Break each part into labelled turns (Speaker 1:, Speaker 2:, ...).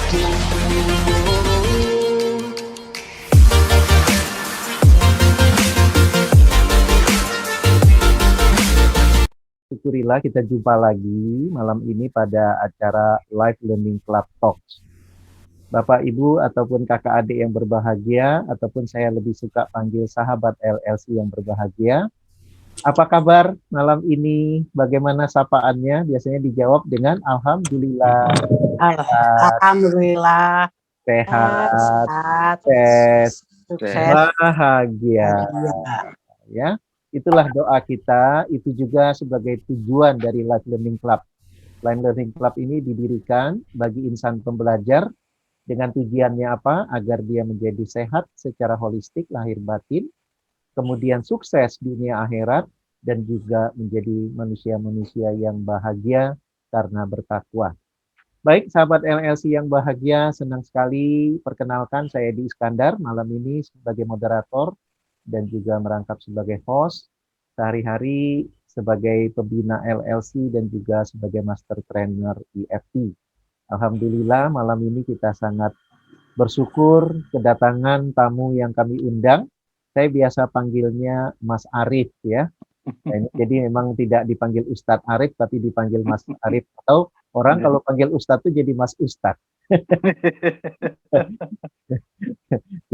Speaker 1: Syukurillah kita jumpa lagi malam ini pada acara Live Learning Club Talks. Bapak, Ibu, ataupun kakak adik yang berbahagia, ataupun saya lebih suka panggil sahabat LLC yang berbahagia. Apa kabar malam ini? Bagaimana sapaannya? Biasanya dijawab dengan Alhamdulillah,
Speaker 2: Alhamdulillah,
Speaker 1: sehat,
Speaker 2: sehat,
Speaker 1: sukses,
Speaker 2: sukses,
Speaker 1: bahagia.
Speaker 2: bahagia.
Speaker 1: Ya, itulah doa kita. Itu juga sebagai tujuan dari Live Learning Club. Live Learning Club ini didirikan bagi insan pembelajar dengan tujuannya apa? Agar dia menjadi sehat secara holistik, lahir batin, kemudian sukses dunia akhirat, dan juga menjadi manusia-manusia yang bahagia karena bertakwa. Baik, sahabat LLC yang bahagia, senang sekali. Perkenalkan, saya Edi Iskandar, malam ini sebagai moderator dan juga merangkap sebagai host, sehari-hari sebagai pembina LLC dan juga sebagai master trainer EFT. Alhamdulillah malam ini kita sangat bersyukur kedatangan tamu yang kami undang. Saya biasa panggilnya Mas Arif ya. Jadi memang tidak dipanggil Ustadz Arif tapi dipanggil Mas Arif, atau orang kalau panggil Ustadz itu jadi Mas Ustadz.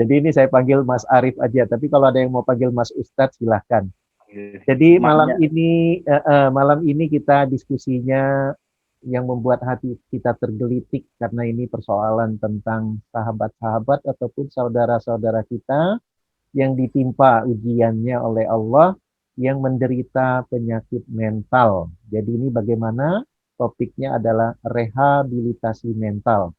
Speaker 1: Jadi ini saya panggil Mas Arif aja, tapi kalau ada yang mau panggil Mas Ustadz silahkan. Jadi malam ini kita diskusinya yang membuat hati kita tergelitik karena ini persoalan tentang sahabat-sahabat ataupun saudara-saudara kita yang ditimpa ujiannya oleh Allah yang menderita penyakit mental. Jadi ini bagaimana topiknya adalah rehabilitasi mental.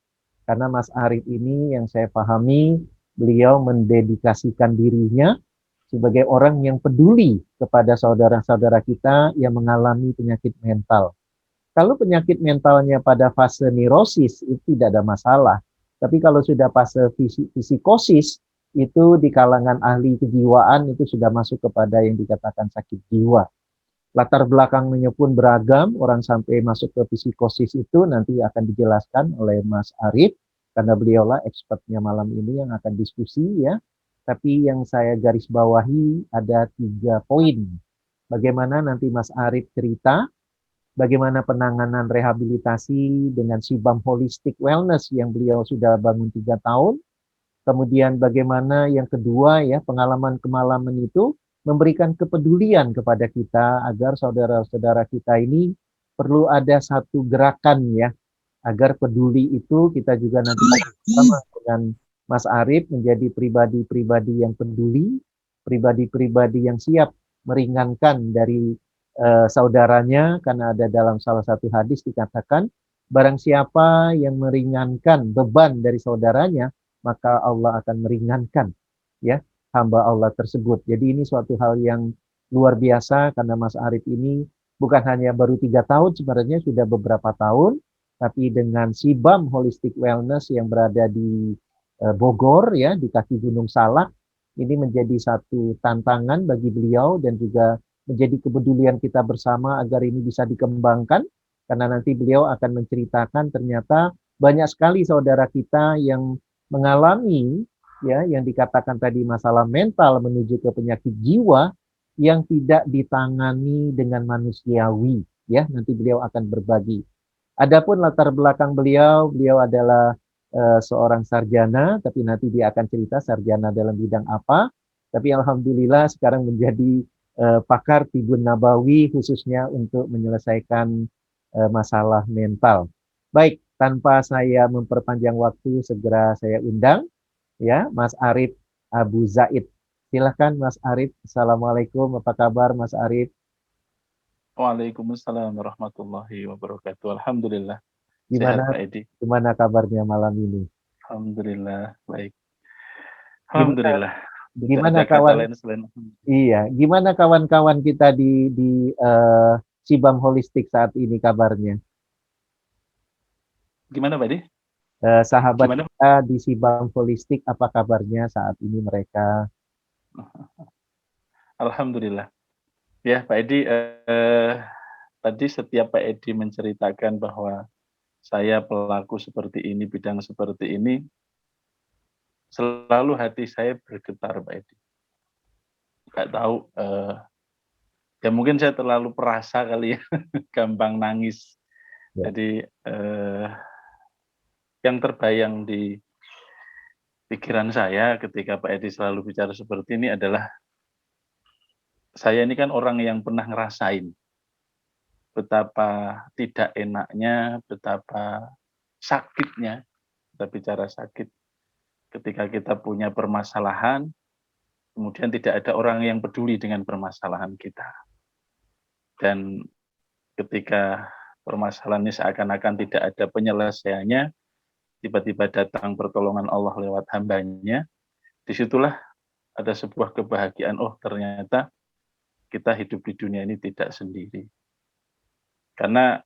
Speaker 1: Karena Mas Arif ini yang saya pahami, beliau mendedikasikan dirinya sebagai orang yang peduli kepada saudara-saudara kita yang mengalami penyakit mental. Kalau penyakit mentalnya pada fase neurosis itu tidak ada masalah. Tapi kalau sudah fase psikosis, itu di kalangan ahli kejiwaan itu sudah masuk kepada yang dikatakan sakit jiwa. Latar belakangnya pun beragam, orang sampai masuk ke psikosis itu nanti akan dijelaskan oleh Mas Arif, karena beliaulah expertnya malam ini yang akan diskusi ya. Tapi yang saya garis bawahi ada 3 poin. Bagaimana nanti Mas Arif cerita, bagaimana penanganan rehabilitasi dengan Sibam Holistic Wellness yang beliau sudah bangun 3 tahun. Kemudian bagaimana yang kedua ya, pengalaman-pengalaman itu memberikan kepedulian kepada kita agar saudara-saudara kita ini perlu ada satu gerakan ya, agar peduli itu kita juga nanti bersama dengan Mas Arif menjadi pribadi-pribadi yang peduli, pribadi-pribadi yang siap meringankan dari saudaranya, karena ada dalam salah satu hadis dikatakan barang siapa yang meringankan beban dari saudaranya maka Allah akan meringankan ya hamba Allah tersebut. Jadi ini suatu hal yang luar biasa karena Mas Arif ini bukan hanya baru 3 tahun, sebenarnya sudah beberapa tahun, tapi dengan Sibam Holistic Wellness yang berada di Bogor ya, di kaki Gunung Salak, ini menjadi satu tantangan bagi beliau dan juga menjadi kepedulian kita bersama agar ini bisa dikembangkan, karena nanti beliau akan menceritakan ternyata banyak sekali saudara kita yang mengalami ya yang dikatakan tadi masalah mental menuju ke penyakit jiwa yang tidak ditangani dengan manusiawi ya, nanti beliau akan berbagi. Adapun latar belakang beliau, beliau adalah seorang sarjana, tapi nanti dia akan cerita sarjana dalam bidang apa. Tapi alhamdulillah sekarang menjadi pakar Tibun Nabawi khususnya untuk menyelesaikan masalah mental. Baik, tanpa saya memperpanjang waktu, segera saya undang ya Mas Arif Abu Zaid. Silahkan Mas Arif. Assalamualaikum, apa kabar Mas Arif?
Speaker 3: Waalaikumsalam warahmatullahi wabarakatuh. Alhamdulillah.
Speaker 1: Gimana,
Speaker 3: Sehat Pak Edi.
Speaker 1: gimana kabarnya malam ini?
Speaker 3: Alhamdulillah baik.
Speaker 1: Gimana,
Speaker 3: Alhamdulillah.
Speaker 1: gimana
Speaker 3: Ada kata
Speaker 1: kawan?
Speaker 3: lain selain
Speaker 1: Iya, gimana kawan-kawan kita di Sibam Holistik saat ini kabarnya?
Speaker 3: gimana Pak Edi?
Speaker 1: Sahabat
Speaker 3: Gimana?
Speaker 1: kita di Sibam Holistik, apa kabarnya saat ini mereka?
Speaker 3: Alhamdulillah. Ya Pak Edi, tadi setiap Pak Edi menceritakan bahwa saya pelaku seperti ini, bidang seperti ini, selalu hati saya bergetar, Pak Edi. Nggak tahu, ya mungkin saya terlalu perasa kali ya, gampang nangis.
Speaker 1: Ya.
Speaker 3: Jadi, yang terbayang di pikiran saya ketika Pak Edi selalu bicara seperti ini adalah, saya ini kan orang yang pernah ngerasain betapa tidak enaknya, betapa sakitnya, kita bicara sakit, ketika kita punya permasalahan, kemudian tidak ada orang yang peduli dengan permasalahan kita. Dan ketika permasalahan ini seakan-akan tidak ada penyelesaiannya, tiba-tiba datang pertolongan Allah lewat hambanya, disitulah ada sebuah kebahagiaan, oh ternyata kita hidup di dunia ini tidak sendiri. Karena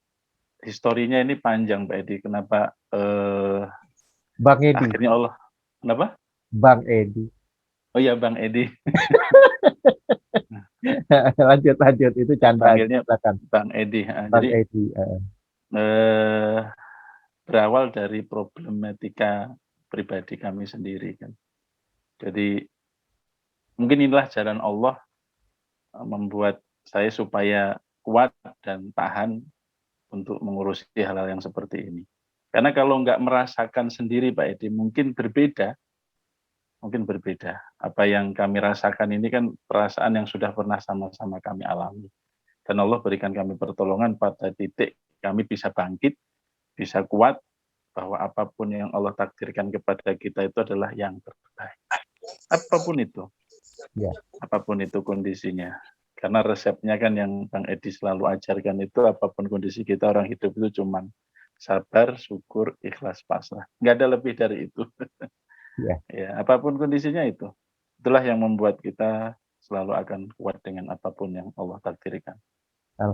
Speaker 3: historinya ini panjang, Pak Edi, kenapa
Speaker 1: Bang Edi,
Speaker 3: akhirnya Allah, kenapa?
Speaker 1: Bang Edi.
Speaker 3: Oh iya, Bang Edi,
Speaker 1: Lanjut, itu canda aja,
Speaker 3: panggilnya
Speaker 1: silakan.
Speaker 3: Bang Edi.
Speaker 1: Bang
Speaker 3: Jadi
Speaker 1: Edi.
Speaker 3: berawal dari problematika pribadi kami sendiri kan. Jadi mungkin inilah jalan Allah membuat saya supaya kuat dan tahan untuk mengurusi hal-hal yang seperti ini. Karena kalau nggak merasakan sendiri, Pak Edi, mungkin berbeda. Apa yang kami rasakan ini kan perasaan yang sudah pernah sama-sama kami alami. Dan Allah berikan kami pertolongan pada titik kami bisa bangkit, bisa kuat, bahwa apapun yang Allah takdirkan kepada kita itu adalah yang terbaik. Apapun itu.
Speaker 1: Ya.
Speaker 3: Apapun itu kondisinya. Karena resepnya kan yang Bang Edi selalu ajarkan itu, apapun kondisi kita, orang hidup itu cuman sabar, syukur, ikhlas, pasrah. Nggak ada lebih dari itu.
Speaker 1: Ya.
Speaker 3: Ya, apapun kondisinya itu. Itulah yang membuat kita selalu akan kuat dengan apapun yang Allah takdirkan.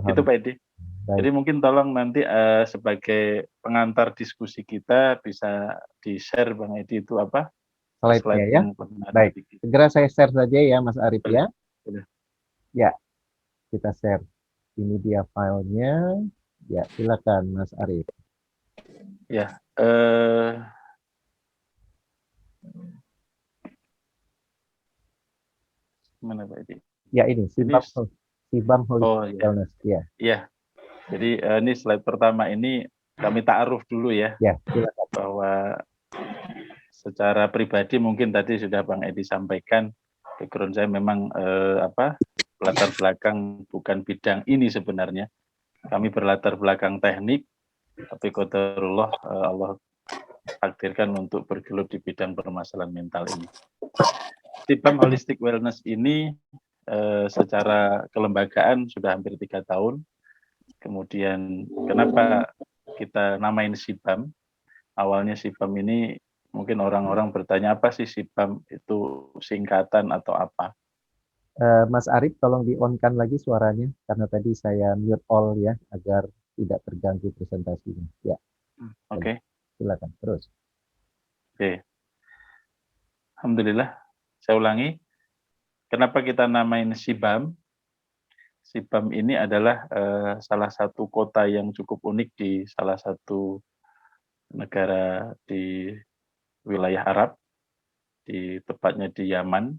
Speaker 3: Itu Pak Edi.
Speaker 1: Baik.
Speaker 3: Jadi mungkin tolong nanti sebagai pengantar diskusi kita bisa di-share Bang Edi itu apa?
Speaker 1: Slide-nya ya.
Speaker 3: Yang pernah
Speaker 1: Baik.
Speaker 3: dibikin.
Speaker 1: Segera saya share saja ya Mas Arif ya.
Speaker 3: Boleh.
Speaker 1: Ya, kita share. Ini dia filenya. Ya, silakan Mas Arif.
Speaker 3: Ya, mana Pak Edi?
Speaker 1: Ya ini, Sibam
Speaker 3: Oh
Speaker 1: Holistic
Speaker 3: iya.
Speaker 1: Wellness. Ya.
Speaker 3: Iya. Jadi ini slide pertama ini kami ta'aruf dulu ya.
Speaker 1: Ya, silakan.
Speaker 3: Bahwa secara pribadi mungkin tadi sudah Bang Edi sampaikan, background saya memang latar belakang bukan bidang ini sebenarnya. Kami berlatar belakang teknik, tapi qadarullah Allah takdirkan untuk bergelut di bidang permasalahan mental ini. Sibam Holistic Wellness ini secara kelembagaan sudah hampir 3 tahun. Kemudian kenapa kita namain Sibam? Awalnya Sibam ini mungkin orang-orang bertanya apa sih Sibam, itu singkatan atau apa?
Speaker 1: Mas Arif, tolong di-on-kan lagi suaranya, karena tadi saya mute all ya, agar tidak terganggu presentasinya. Ya.
Speaker 3: Oke.
Speaker 1: Silakan, terus.
Speaker 3: Oke. Alhamdulillah, saya ulangi. Kenapa kita namain Sibam? Sibam ini adalah salah satu kota yang cukup unik di salah satu negara di wilayah Arab, tepatnya di Yaman.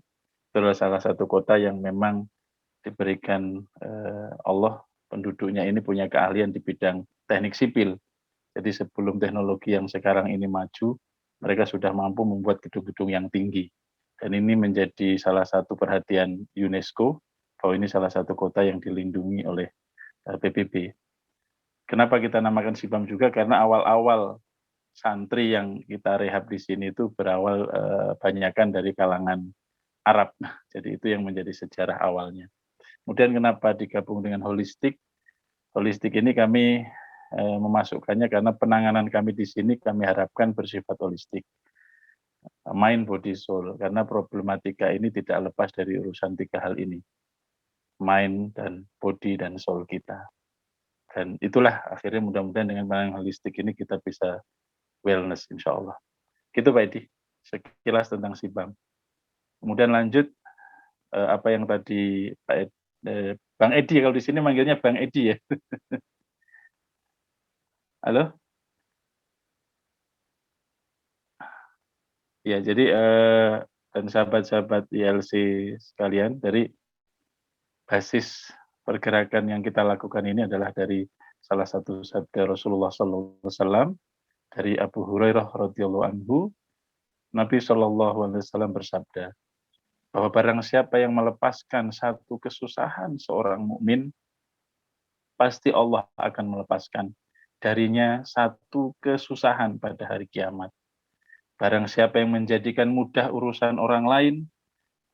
Speaker 3: Itu adalah salah satu kota yang memang diberikan Allah, penduduknya ini punya keahlian di bidang teknik sipil. Jadi sebelum teknologi yang sekarang ini maju, mereka sudah mampu membuat gedung-gedung yang tinggi. Dan ini menjadi salah satu perhatian UNESCO, bahwa ini salah satu kota yang dilindungi oleh PBB. Kenapa kita namakan Sibam juga? Karena awal-awal santri yang kita rehab di sini itu berawal banyakan dari kalangan Arab. Jadi itu yang menjadi sejarah awalnya. Kemudian kenapa digabung dengan holistik? Holistik ini kami memasukkannya karena penanganan kami di sini kami harapkan bersifat holistik. Mind, body, soul. Karena problematika ini tidak lepas dari urusan 3 hal ini. Mind, dan body, dan soul kita. Dan itulah akhirnya mudah-mudahan dengan pandangan holistik ini kita bisa wellness insya Allah. Gitu Pak Edi, sekilas tentang Sibam. Kemudian lanjut, apa yang tadi Bang Edi, kalau di sini manggilnya Bang Edi ya. Halo? Ya, jadi dan sahabat-sahabat ILC sekalian, dari basis pergerakan yang kita lakukan ini adalah dari salah satu sabda Rasulullah SAW dari Abu Hurairah radhiyallahu anhu. Nabi SAW bersabda bahwa barang siapa yang melepaskan satu kesusahan seorang mukmin, pasti Allah akan melepaskan darinya satu kesusahan pada hari kiamat. Barang siapa yang menjadikan mudah urusan orang lain,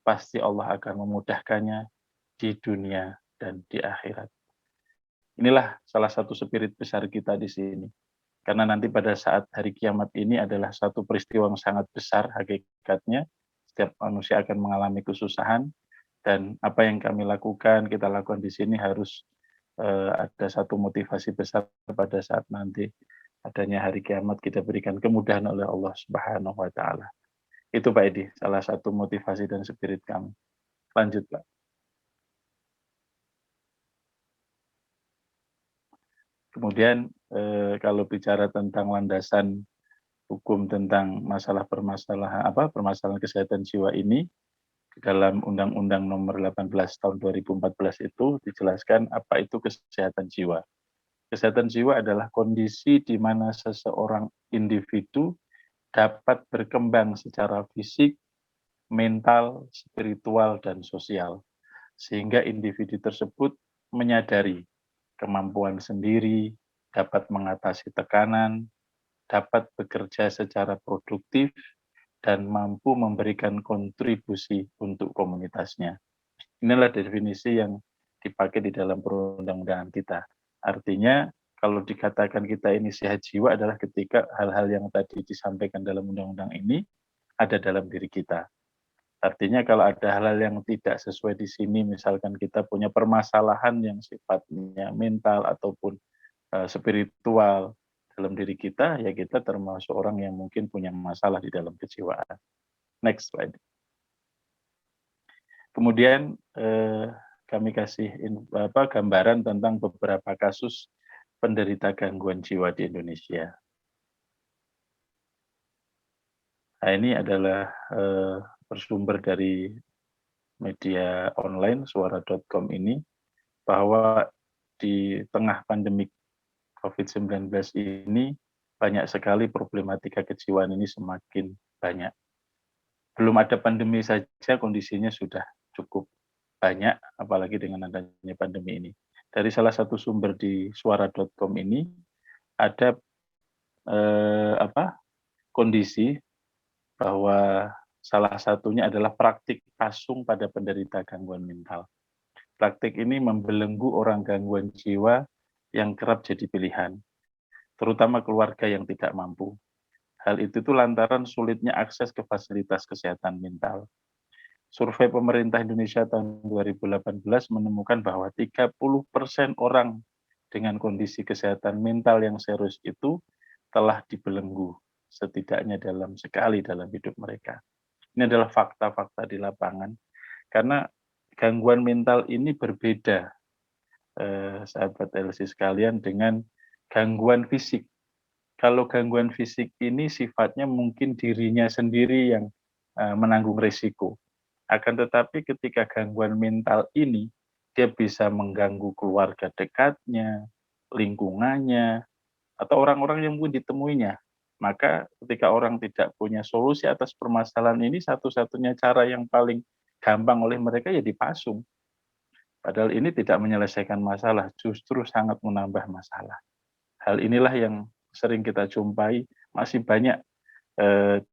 Speaker 3: pasti Allah akan memudahkannya di dunia dan di akhirat. Inilah salah satu spirit besar kita di sini. Karena nanti pada saat hari kiamat ini adalah satu peristiwa yang sangat besar hakikatnya. Setiap manusia akan mengalami kesusahan, dan apa yang kami lakukan, kita lakukan di sini harus ada satu motivasi besar pada saat nanti adanya hari kiamat, kita berikan kemudahan oleh Allah Subhanahu wa taala. Itu Pak Edi, salah satu motivasi dan spirit kami. Lanjut Pak. Kemudian kalau bicara tentang landasan hukum tentang masalah permasalahan kesehatan jiwa ini, di dalam Undang-Undang Nomor 18 Tahun 2014 itu dijelaskan apa itu kesehatan jiwa. Kesehatan jiwa adalah kondisi di mana seseorang individu dapat berkembang secara fisik, mental, spiritual, dan sosial, sehingga individu tersebut menyadari kemampuan sendiri, dapat mengatasi tekanan, dapat bekerja secara produktif, dan mampu memberikan kontribusi untuk komunitasnya. Inilah definisi yang dipakai di dalam perundang-undangan kita. Artinya, kalau dikatakan kita ini sehat jiwa adalah ketika hal-hal yang tadi disampaikan dalam undang-undang ini ada dalam diri kita. Artinya kalau ada hal-hal yang tidak sesuai di sini, misalkan kita punya permasalahan yang sifatnya mental ataupun spiritual dalam diri kita, ya kita termasuk orang yang mungkin punya masalah di dalam kejiwaan. Next slide. Kemudian kami kasih gambaran tentang beberapa kasus penderita gangguan jiwa di Indonesia. Nah, ini adalah bersumber dari media online suara.com ini, bahwa di tengah pandemi COVID-19 ini banyak sekali problematika kejiwaan ini semakin banyak. Belum ada pandemi saja kondisinya sudah cukup banyak, apalagi dengan adanya pandemi ini. Dari salah satu sumber di suara.com ini ada kondisi bahwa salah satunya adalah praktik pasung pada penderita gangguan mental. Praktik ini membelenggu orang gangguan jiwa yang kerap jadi pilihan, terutama keluarga yang tidak mampu. Hal itu tuh lantaran sulitnya akses ke fasilitas kesehatan mental. Survei pemerintah Indonesia tahun 2018 menemukan bahwa 30% orang dengan kondisi kesehatan mental yang serius itu telah dibelenggu setidaknya sekali dalam hidup mereka. Ini adalah fakta-fakta di lapangan, karena gangguan mental ini berbeda, sahabat LC sekalian, dengan gangguan fisik. Kalau gangguan fisik ini sifatnya mungkin dirinya sendiri yang menanggung risiko. Akan tetapi ketika gangguan mental ini, dia bisa mengganggu keluarga dekatnya, lingkungannya, atau orang-orang yang mungkin ditemuinya. Maka ketika orang tidak punya solusi atas permasalahan ini, satu-satunya cara yang paling gampang oleh mereka ya dipasung. Padahal ini tidak menyelesaikan masalah, justru sangat menambah masalah. Hal inilah yang sering kita jumpai, masih banyak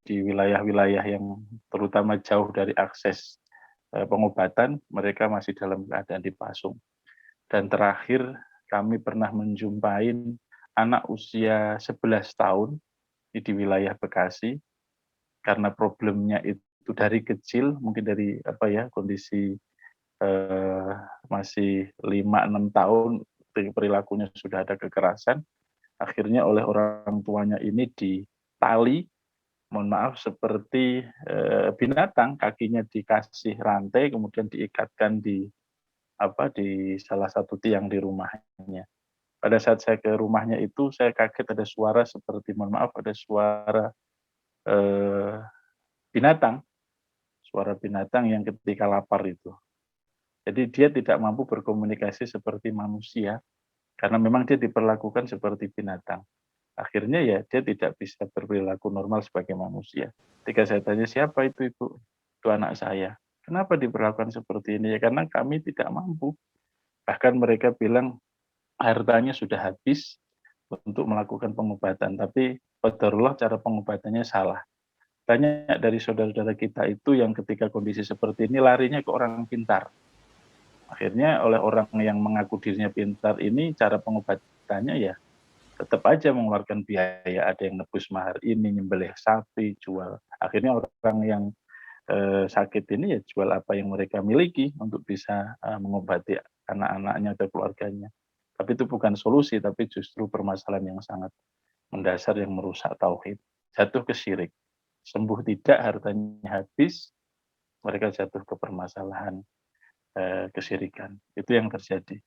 Speaker 3: di wilayah-wilayah yang terutama jauh dari akses pengobatan, mereka masih dalam keadaan dipasung. Dan terakhir, kami pernah menjumpai anak usia 11 tahun di wilayah Bekasi, karena problemnya itu dari kecil, mungkin dari kondisi masih 5-6 tahun, perilakunya sudah ada kekerasan, akhirnya oleh orang tuanya ini ditali, mohon maaf, seperti binatang, kakinya dikasih rantai, kemudian diikatkan di salah satu tiang di rumahnya. Pada saat saya ke rumahnya itu, saya kaget ada suara seperti, mohon maaf, ada suara binatang, suara binatang yang ketika lapar itu. Jadi dia tidak mampu berkomunikasi seperti manusia, karena memang dia diperlakukan seperti binatang. Akhirnya ya dia tidak bisa berperilaku normal sebagai manusia. Ketika saya tanya, "Siapa itu, Ibu?" "Itu anak saya." "Kenapa diperlakukan seperti ini?" "Ya karena kami tidak mampu." Bahkan mereka bilang hartanya sudah habis untuk melakukan pengobatan, tapi qadarullah cara pengobatannya salah. Banyak dari saudara-saudara kita itu yang ketika kondisi seperti ini larinya ke orang pintar. Akhirnya oleh orang yang mengaku dirinya pintar ini cara pengobatannya ya tetap aja mengeluarkan biaya, ada yang nebus mahar ini, nyembelih sapi, jual. Akhirnya orang yang sakit ini ya jual apa yang mereka miliki untuk bisa mengobati anak-anaknya atau keluarganya. Tapi itu bukan solusi, tapi justru permasalahan yang sangat mendasar yang merusak tauhid. Jatuh ke syirik. Sembuh tidak, hartanya habis, mereka jatuh ke permasalahan kesyirikan. Itu yang terjadi.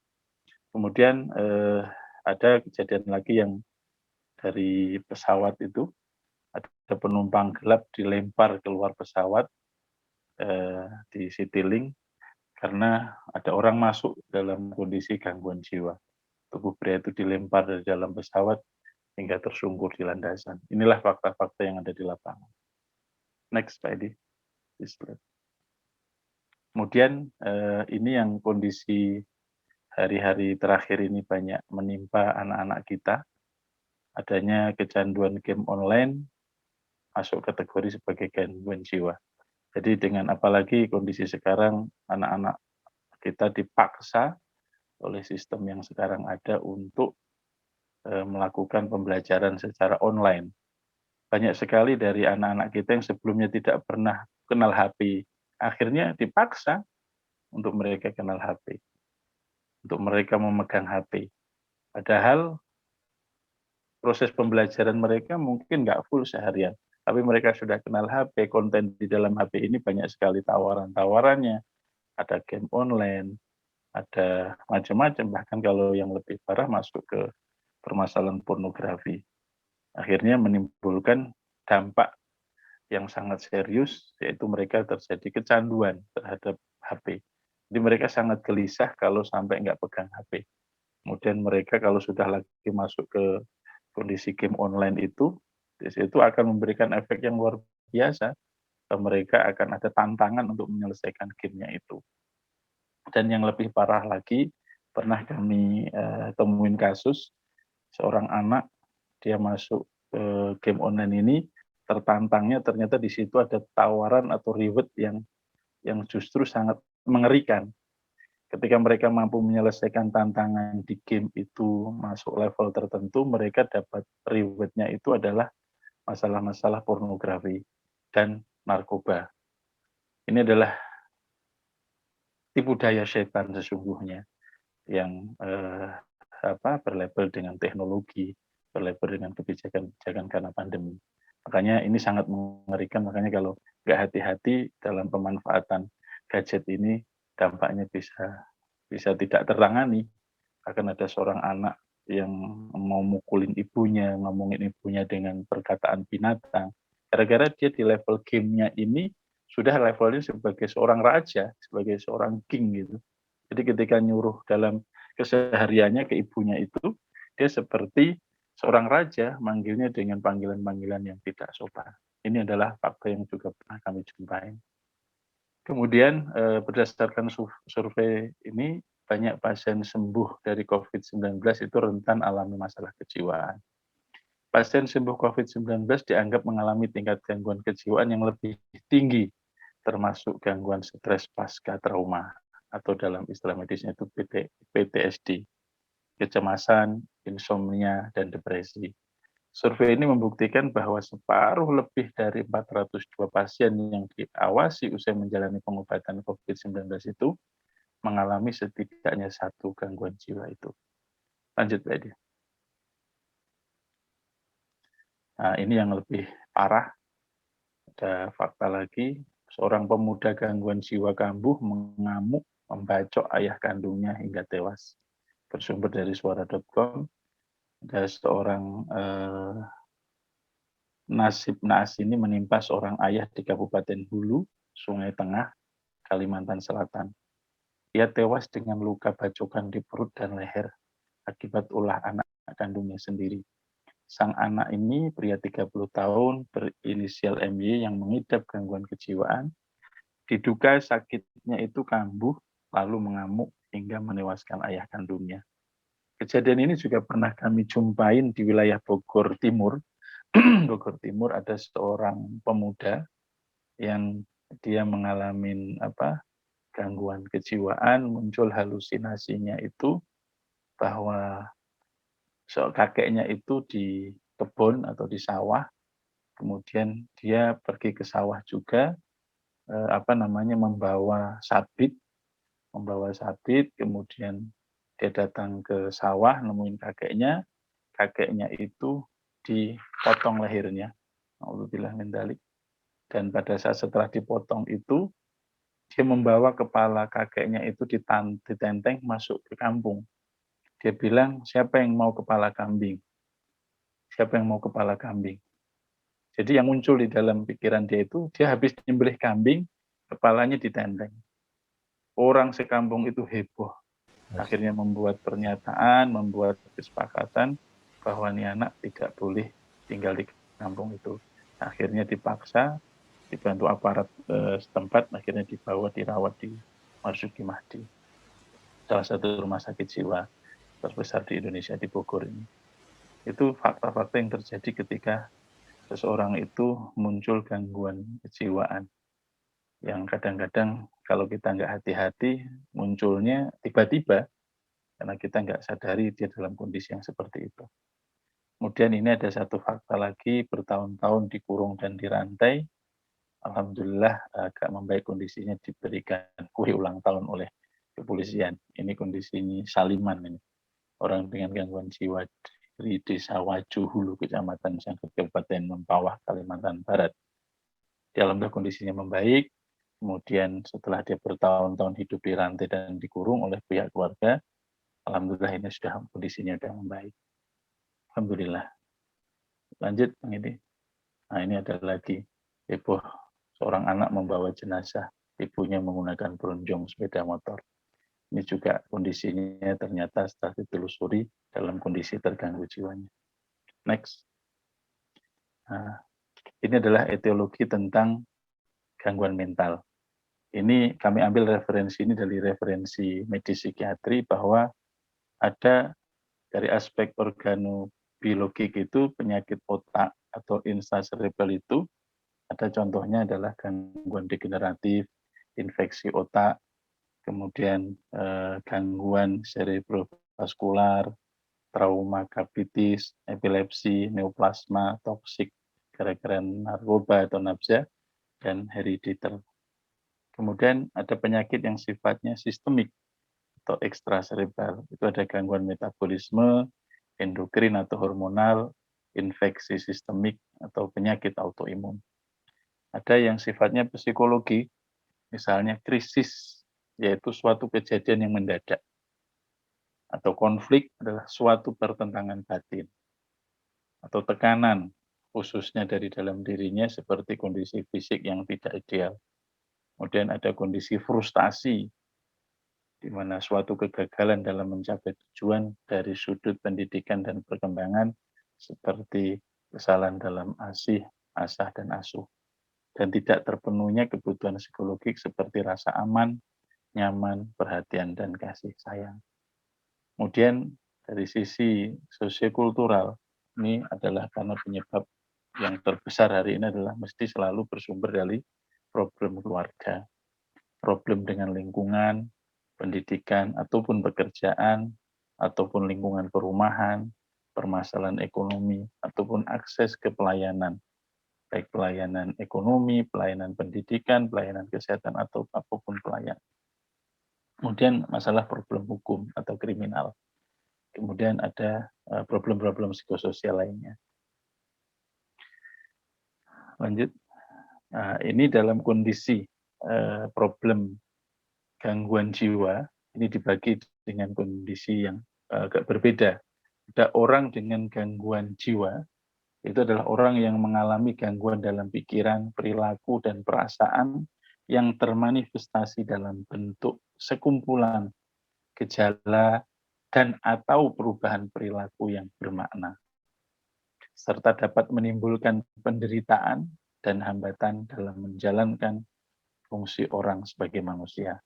Speaker 3: Kemudian ada kejadian lagi yang dari pesawat itu, ada penumpang gelap dilempar keluar pesawat di Citylink karena ada orang masuk dalam kondisi gangguan jiwa. Tubuh pria itu dilempar dari dalam pesawat hingga tersungkur di landasan. Inilah fakta-fakta yang ada di lapangan. Next, Pak Edi. Kemudian ini yang kondisi hari-hari terakhir ini banyak menimpa anak-anak kita. Adanya kecanduan game online masuk kategori sebagai gangguan jiwa. Jadi dengan apalagi kondisi sekarang anak-anak kita dipaksa oleh sistem yang sekarang ada untuk melakukan pembelajaran secara online. Banyak sekali dari anak-anak kita yang sebelumnya tidak pernah kenal HP, akhirnya dipaksa untuk mereka kenal HP, untuk mereka memegang HP. Padahal proses pembelajaran mereka mungkin nggak full seharian, tapi mereka sudah kenal HP, konten di dalam HP ini banyak sekali tawaran-tawarannya, ada game online, ada macam-macam, bahkan kalau yang lebih parah masuk ke permasalahan pornografi. Akhirnya menimbulkan dampak yang sangat serius, yaitu mereka terjadi kecanduan terhadap HP. Jadi mereka sangat gelisah kalau sampai nggak pegang HP. Kemudian mereka kalau sudah lagi masuk ke kondisi game online itu, di situ akan memberikan efek yang luar biasa. Mereka akan ada tantangan untuk menyelesaikan gamenya itu. Dan yang lebih parah lagi, pernah kami temuin kasus seorang anak, dia masuk game online ini, tertantangnya ternyata di situ ada tawaran atau reward yang justru sangat mengerikan. Ketika mereka mampu menyelesaikan tantangan di game itu masuk level tertentu, mereka dapat reward-nya itu adalah masalah-masalah pornografi dan narkoba. Ini adalah tipu daya setan sesungguhnya yang berlabel dengan teknologi, berlabel dengan kebijakan-kebijakan karena pandemi. Makanya ini sangat mengerikan, makanya kalau nggak hati-hati dalam pemanfaatan gadget ini, dampaknya bisa tidak tertangani. Akan ada seorang anak yang mau mukulin ibunya, ngomongin ibunya dengan perkataan binatang. Gara-gara dia di level game-nya ini sudah levelnya sebagai seorang raja, sebagai seorang king gitu. Jadi ketika nyuruh dalam kesehariannya ke ibunya itu, dia seperti seorang raja manggilnya dengan panggilan-panggilan yang tidak sopan. Ini adalah fakta yang juga pernah kami jumpai. Kemudian berdasarkan survei ini, banyak pasien sembuh dari COVID-19 itu rentan alami masalah kejiwaan. Pasien sembuh COVID-19 dianggap mengalami tingkat gangguan kejiwaan yang lebih tinggi, termasuk gangguan stres pasca trauma, atau dalam istilah medisnya itu PTSD, kecemasan, insomnia, dan depresi. Survei ini membuktikan bahwa separuh lebih dari 402 pasien yang diawasi usai menjalani pengobatan COVID-19 itu mengalami setidaknya satu gangguan jiwa itu. Lanjut, Pak Edi. Nah, ini yang lebih parah. Ada fakta lagi, seorang pemuda gangguan jiwa kambuh mengamuk membacok ayah kandungnya hingga tewas. Bersumber dari suara.com, ada seorang nasib naas ini menimpa seorang ayah di Kabupaten Hulu, Sungai Tengah, Kalimantan Selatan. Ia tewas dengan luka bacokan di perut dan leher akibat ulah anak kandungnya sendiri. Sang anak ini pria 30 tahun berinisial MY yang mengidap gangguan kejiwaan. Diduga sakitnya itu kambuh lalu mengamuk hingga menewaskan ayah kandungnya. Kejadian ini juga pernah kami jumpain di wilayah Bogor Timur. Bogor Timur ada seorang pemuda yang dia mengalami gangguan kejiwaan, muncul halusinasinya itu bahwa kakeknya itu di kebun atau di sawah, kemudian dia pergi ke sawah juga, membawa sabit, kemudian dia datang ke sawah, nemuin kakeknya itu dipotong lehernya. Alhamdulillah min dzalik. Dan pada saat setelah dipotong itu, dia membawa kepala kakeknya itu ditenteng masuk ke kampung. Dia bilang, siapa yang mau kepala kambing? Siapa yang mau kepala kambing? Jadi yang muncul di dalam pikiran dia itu, dia habis nyembelih kambing, kepalanya ditenteng. Orang sekampung itu heboh. Akhirnya membuat pernyataan, membuat kesepakatan bahwa ini anak tidak boleh tinggal di kampung itu. Akhirnya dipaksa, dibantu aparat setempat, akhirnya dibawa dirawat di Marzuki Mahdi, salah satu rumah sakit jiwa terbesar di Indonesia di Bogor ini. Itu fakta-fakta yang terjadi ketika seseorang itu muncul gangguan kejiwaan yang kadang-kadang kalau kita nggak hati-hati munculnya tiba-tiba karena kita nggak sadari dia dalam kondisi yang seperti itu. Kemudian ini ada satu fakta lagi, bertahun-tahun dikurung dan dirantai, alhamdulillah agak membaik kondisinya, diberikan kue ulang tahun oleh kepolisian. Ini kondisinya Saliman ini, orang dengan gangguan jiwa di Desa Wajo Hulu, Kecamatan Sangkut, Kabupaten Mempawah, Kalimantan Barat. Di alhamdulillah kondisinya membaik, kemudian setelah dia bertahun-tahun hidup di rantai dan dikurung oleh pihak keluarga, alhamdulillah ini kondisinya sudah membaik. Alhamdulillah. Lanjut, ini. Nah, ini ada lagi. Heboh, seorang anak membawa jenazah, ibunya menggunakan berunjung sepeda motor. Ini juga kondisinya ternyata setelah ditelusuri dalam kondisi terganggu jiwanya. Next. Nah, ini adalah etiologi tentang gangguan mental. Ini kami ambil referensi ini dari referensi medis psikiatri bahwa ada dari aspek organobiologik itu penyakit otak atau intracerebral itu ada contohnya adalah gangguan degeneratif, infeksi otak, kemudian gangguan cerebrovaskular, trauma capitis, epilepsi, neoplasma, toksik gara-gara narkoba atau nafsa, dan herediter. Kemudian ada penyakit yang sifatnya sistemik atau ekstraserebral. Itu ada gangguan metabolisme, endokrin atau hormonal, infeksi sistemik atau penyakit autoimun. Ada yang sifatnya psikologi, misalnya krisis, yaitu suatu kejadian yang mendadak. Atau konflik adalah suatu pertentangan batin. Atau tekanan, khususnya dari dalam dirinya seperti kondisi fisik yang tidak ideal. Kemudian ada kondisi frustasi, di mana suatu kegagalan dalam mencapai tujuan dari sudut pendidikan dan perkembangan seperti kesalahan dalam asih, asah, dan asuh. Dan tidak terpenuhnya kebutuhan psikologik seperti rasa aman, nyaman, perhatian, dan kasih sayang. Kemudian dari sisi sosiokultural, ini adalah karena penyebab yang terbesar hari ini adalah mesti selalu bersumber dari problem keluarga, problem dengan lingkungan, pendidikan, ataupun pekerjaan, ataupun lingkungan perumahan, permasalahan ekonomi, ataupun akses ke pelayanan, baik pelayanan ekonomi, pelayanan pendidikan, pelayanan kesehatan, atau apapun pelayanan. Kemudian masalah problem hukum atau kriminal. Kemudian ada problem-problem psikososial lainnya. Lanjut. Nah, ini dalam kondisi problem gangguan jiwa, ini dibagi dengan kondisi yang agak berbeda. Ada orang dengan gangguan jiwa Itu adalah orang yang mengalami gangguan dalam pikiran, perilaku, dan perasaan yang termanifestasi dalam bentuk sekumpulan gejala dan atau perubahan perilaku yang bermakna, serta dapat menimbulkan penderitaan dan hambatan dalam menjalankan fungsi orang sebagai manusia.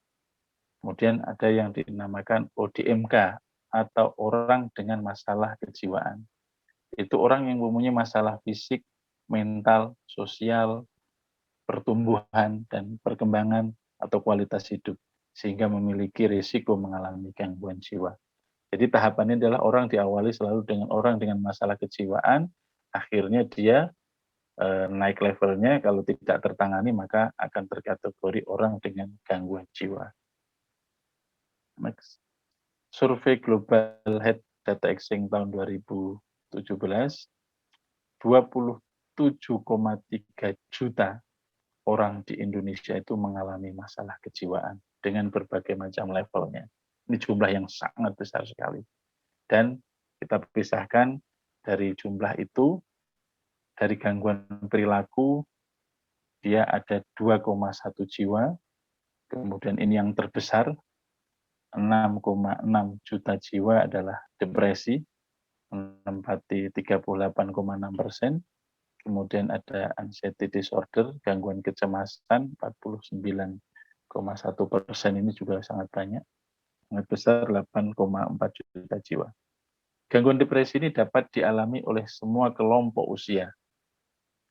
Speaker 3: Kemudian ada yang dinamakan ODMK atau orang dengan masalah kejiwaan. Itu orang yang mempunyai masalah fisik, mental, sosial, pertumbuhan, dan perkembangan atau kualitas hidup, sehingga memiliki risiko mengalami gangguan jiwa. Jadi tahapannya adalah orang diawali selalu dengan orang dengan masalah kejiwaan, akhirnya dia naik levelnya, kalau tidak tertangani maka akan terkategori orang dengan gangguan jiwa. Next. Survei Global Health Data Exchange tahun 2017, 27,3 juta orang di Indonesia itu mengalami masalah kejiwaan dengan berbagai macam levelnya. Ini jumlah yang sangat besar sekali. Dan kita pisahkan dari jumlah itu, dari gangguan perilaku, dia ada 2,1 jiwa. Kemudian ini yang terbesar, 6,6 juta jiwa adalah depresi, menempati 38,6%. Kemudian ada anxiety disorder, gangguan kecemasan, 49,1%, ini juga sangat banyak. Sangat besar, 8,4 juta jiwa. Gangguan depresi ini dapat dialami oleh semua kelompok usia.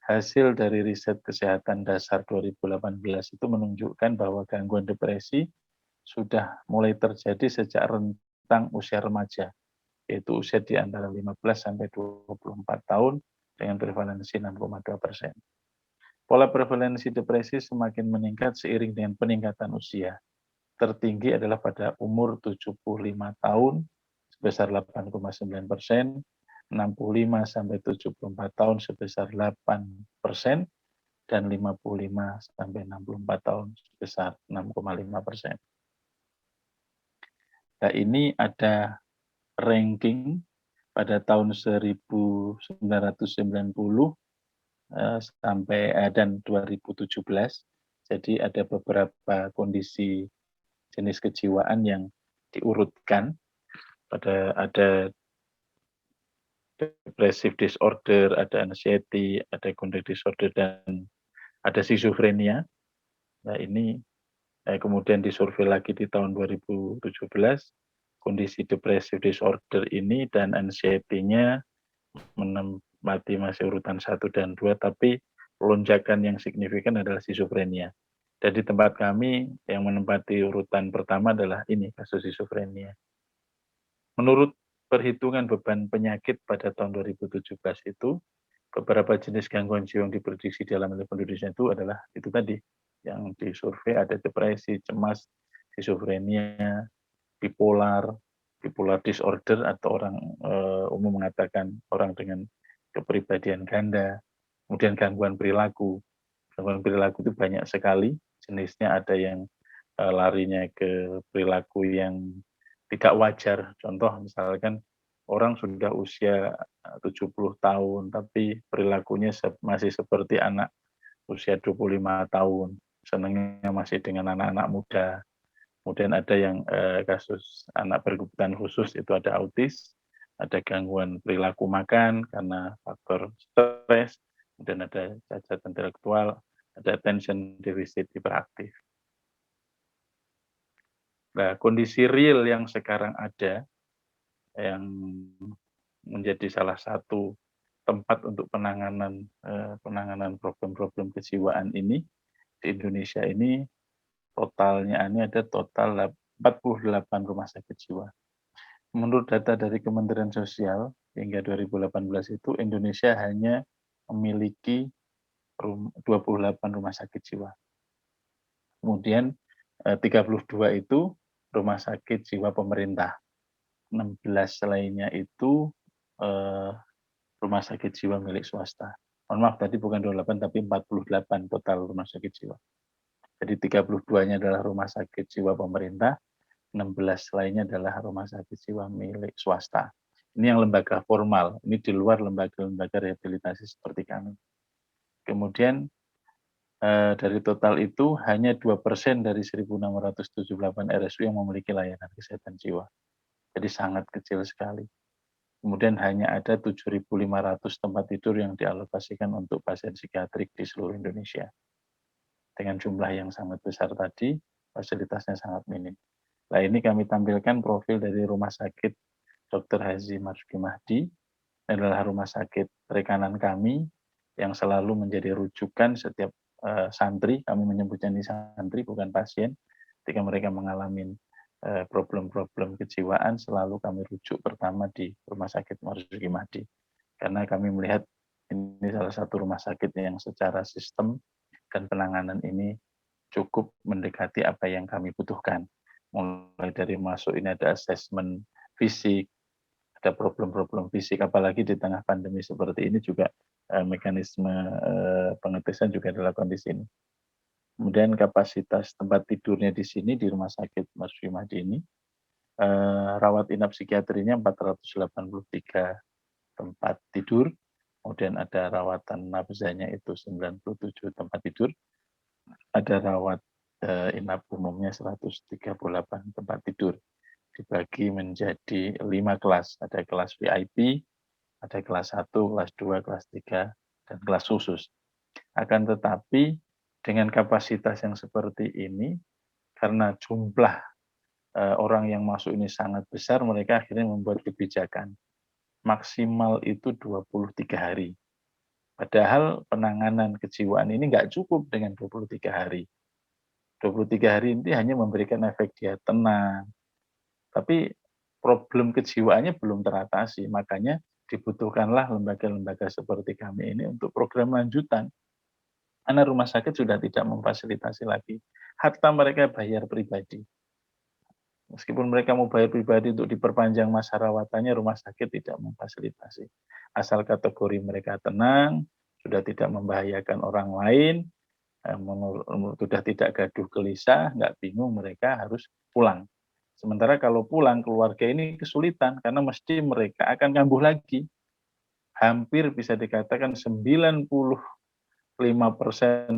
Speaker 3: Hasil dari riset kesehatan dasar 2018 itu menunjukkan bahwa gangguan depresi sudah mulai terjadi sejak rentang usia remaja, yaitu usia di antara 15 sampai 24 tahun dengan prevalensi 6,2%. Pola prevalensi depresi semakin meningkat seiring dengan peningkatan usia. Tertinggi adalah pada umur 75 tahun sebesar 8,9%, 65 sampai 74 tahun sebesar 8%, dan 55 sampai 64 tahun sebesar 6,5%. Nah, ini ada ranking pada tahun 1990 sampai dan 2017. Jadi ada beberapa kondisi jenis kejiwaan yang diurutkan. Ada depressive disorder, ada anxiety, ada conduct disorder, dan ada schizophrenia. Nah, ini kemudian disurvei lagi di tahun 2017, kondisi depressive disorder ini dan anxiety-nya menempati masih urutan 1 dan 2, tapi lonjakan yang signifikan adalah schizophrenia. Dan di tempat kami yang menempati urutan pertama adalah ini, kasus schizophrenia. Menurut perhitungan beban penyakit pada tahun 2017 itu, beberapa jenis gangguan jiwa yang diprediksi dalam Indonesia itu adalah itu tadi, yang disurvei ada depresi, cemas, schizophrenia, bipolar disorder atau orang umum mengatakan orang dengan kepribadian ganda, kemudian gangguan perilaku. Gangguan perilaku itu banyak sekali jenisnya, ada yang larinya ke perilaku yang tidak wajar. Contoh misalkan orang sudah usia 70 tahun tapi perilakunya masih seperti anak usia 25 tahun, senangnya masih dengan anak-anak muda. Kemudian ada yang kasus anak berkebutuhan khusus, itu ada autis, ada gangguan perilaku makan karena faktor stres, kemudian ada cacat intelektual, ada attention deficit hiperaktif. Nah, kondisi real yang sekarang ada, yang menjadi salah satu tempat untuk penanganan problem-problem kejiwaan ini di Indonesia ini, totalnya ini ada total 48 rumah sakit jiwa. Menurut data dari Kementerian Sosial hingga 2018 itu Indonesia hanya memiliki 28 rumah sakit jiwa. Kemudian 32 itu rumah sakit jiwa pemerintah. 16 lainnya itu rumah sakit jiwa milik swasta. Mohon maaf, tadi bukan 28 tapi 48 total rumah sakit jiwa. Jadi 32-nya adalah rumah sakit jiwa pemerintah, 16 lainnya adalah rumah sakit jiwa milik swasta. Ini yang lembaga formal, ini di luar lembaga-lembaga rehabilitasi seperti kami. Kemudian dari total itu hanya 2% dari 1.678 RSU yang memiliki layanan kesehatan jiwa. Jadi sangat kecil sekali. Kemudian hanya ada 7.500 tempat tidur yang dialokasikan untuk pasien psikiatrik di seluruh Indonesia. Dengan jumlah yang sangat besar tadi, fasilitasnya sangat minim. Nah, ini kami tampilkan profil dari Rumah Sakit Dr. Haji Marzuki Mahdi. Ini adalah rumah sakit rekanan kami yang selalu menjadi rujukan setiap santri, kami menyebutnya ini santri bukan pasien, ketika mereka mengalami problem-problem kejiwaan selalu kami rujuk pertama di Rumah Sakit Marzuki Mahdi. Karena kami melihat ini salah satu rumah sakit yang secara sistem dan penanganan ini cukup mendekati apa yang kami butuhkan. Mulai dari masuk ini ada asesmen fisik, ada problem-problem fisik, apalagi di tengah pandemi seperti ini juga mekanisme pengetesan juga dilakukan di sini. Kemudian kapasitas tempat tidurnya di sini di Rumah Sakit Marzuki Mahdi ini, rawat inap psikiatrinya 483 tempat tidur, kemudian ada rawatan nafzanya itu 97 tempat tidur, ada rawat inap umumnya 138 tempat tidur, dibagi menjadi 5 kelas, ada kelas VIP, ada kelas 1, kelas 2, kelas 3, dan kelas khusus. Akan tetapi dengan kapasitas yang seperti ini, karena jumlah orang yang masuk ini sangat besar, mereka akhirnya membuat kebijakan maksimal itu 23 hari. Padahal penanganan kejiwaan ini nggak cukup dengan 23 hari. 23 hari ini hanya memberikan efek dia tenang, tapi problem kejiwaannya belum teratasi. Makanya dibutuhkanlah lembaga-lembaga seperti kami ini untuk program lanjutan. Karena rumah sakit sudah tidak memfasilitasi lagi. Hatta mereka bayar pribadi. Meskipun mereka mau bayar pribadi untuk diperpanjang masa rawatannya, rumah sakit tidak memfasilitasi. Asal kategori mereka tenang, sudah tidak membahayakan orang lain, sudah tidak gaduh gelisah, nggak bingung, mereka harus pulang. Sementara kalau pulang, keluarga ini kesulitan karena mesti mereka akan kambuh lagi. Hampir bisa dikatakan 95%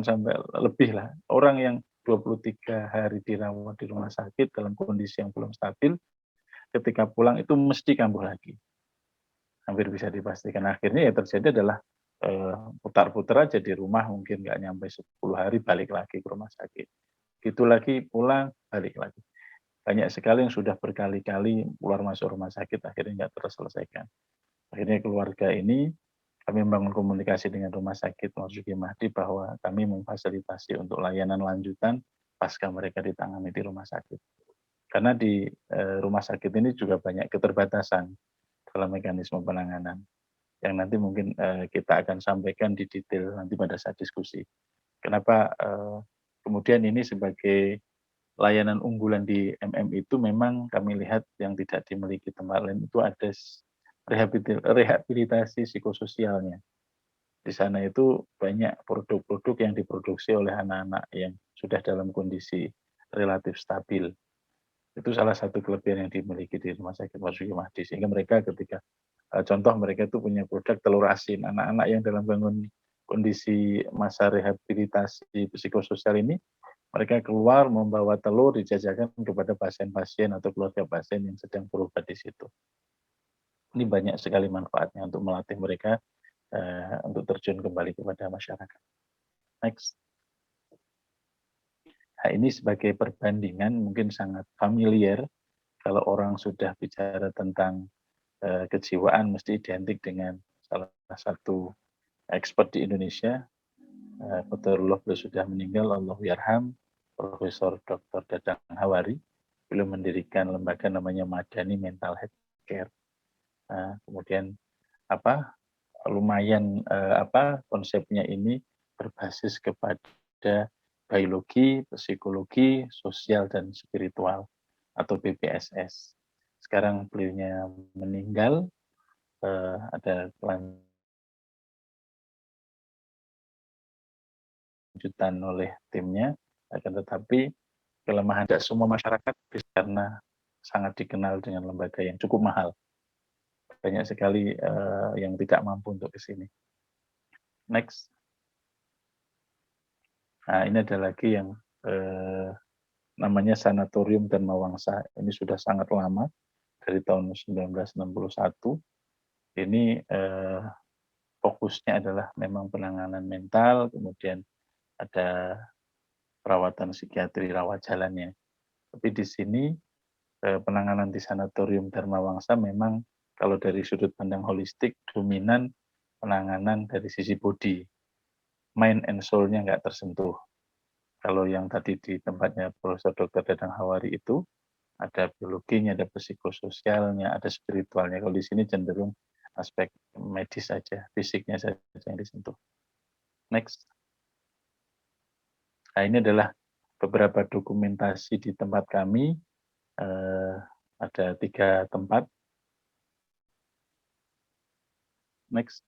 Speaker 3: sampai lebih lah orang yang 23 hari dirawat di rumah sakit dalam kondisi yang belum stabil, ketika pulang itu mesti kambuh lagi. Hampir bisa dipastikan. Akhirnya ya terjadi adalah putar-putar aja di rumah, mungkin nggak nyampe 10 hari balik lagi ke rumah sakit. Gitu lagi pulang, balik lagi. Banyak sekali yang sudah berkali-kali keluar masuk rumah sakit akhirnya nggak terselesaikan. Akhirnya keluarga ini kami membangun komunikasi dengan Rumah Sakit Marzuki Mahdi bahwa kami memfasilitasi untuk layanan lanjutan pasca mereka ditangani di rumah sakit. Karena di rumah sakit ini juga banyak keterbatasan dalam mekanisme penanganan yang nanti mungkin kita akan sampaikan di detail nanti pada saat diskusi. Kenapa kemudian ini sebagai layanan unggulan di MM itu memang kami lihat yang tidak dimiliki tempat lain itu ada rehabilitasi psikososialnya. Di sana itu banyak produk-produk yang diproduksi oleh anak-anak yang sudah dalam kondisi relatif stabil. Itu salah satu kelebihan yang dimiliki di Rumah Sakit Marzuki Mahdi. Sehingga mereka ketika contoh mereka itu punya produk telur asin. Anak-anak yang dalam kondisi masa rehabilitasi psikososial ini, mereka keluar membawa telur dijajakan kepada pasien-pasien atau keluarga pasien yang sedang berobat di situ. Ini banyak sekali manfaatnya untuk melatih mereka untuk terjun kembali kepada masyarakat. Next. Nah, ini sebagai perbandingan mungkin sangat familiar kalau orang sudah bicara tentang kejiwaan mesti identik dengan salah satu expert di Indonesia, Qadarullah beliau sudah meninggal, Allahu yarham, Profesor Dr. Dadang Hawari. Beliau mendirikan lembaga namanya Madani Mental Health Care. Kemudian lumayan konsepnya ini berbasis kepada biologi, psikologi, sosial dan spiritual atau BPSS. Sekarang beliaunya meninggal, ada kelanjutan oleh timnya, akan tetapi kelemahan semua masyarakat karena sangat dikenal dengan lembaga yang cukup mahal. banyak sekali yang tidak mampu untuk ke sini. Next. Nah, ini ada lagi yang namanya Sanatorium Dharma Wangsa. Ini sudah sangat lama, dari tahun 1961. Ini fokusnya adalah memang penanganan mental, kemudian ada perawatan psikiatri rawat jalannya. Tapi di sini penanganan di Sanatorium Dharma Wangsa memang kalau dari sudut pandang holistik dominan penanganan dari sisi body. Mind and soul-nya nggak tersentuh. Kalau yang tadi di tempatnya Profesor Dr. Dadang Hawari itu ada biologinya, ada psikososialnya, ada spiritualnya. Kalau di sini cenderung aspek medis saja, fisiknya saja yang disentuh. Next. Nah, ini adalah beberapa dokumentasi di tempat kami. Ada 3 tempat. Next.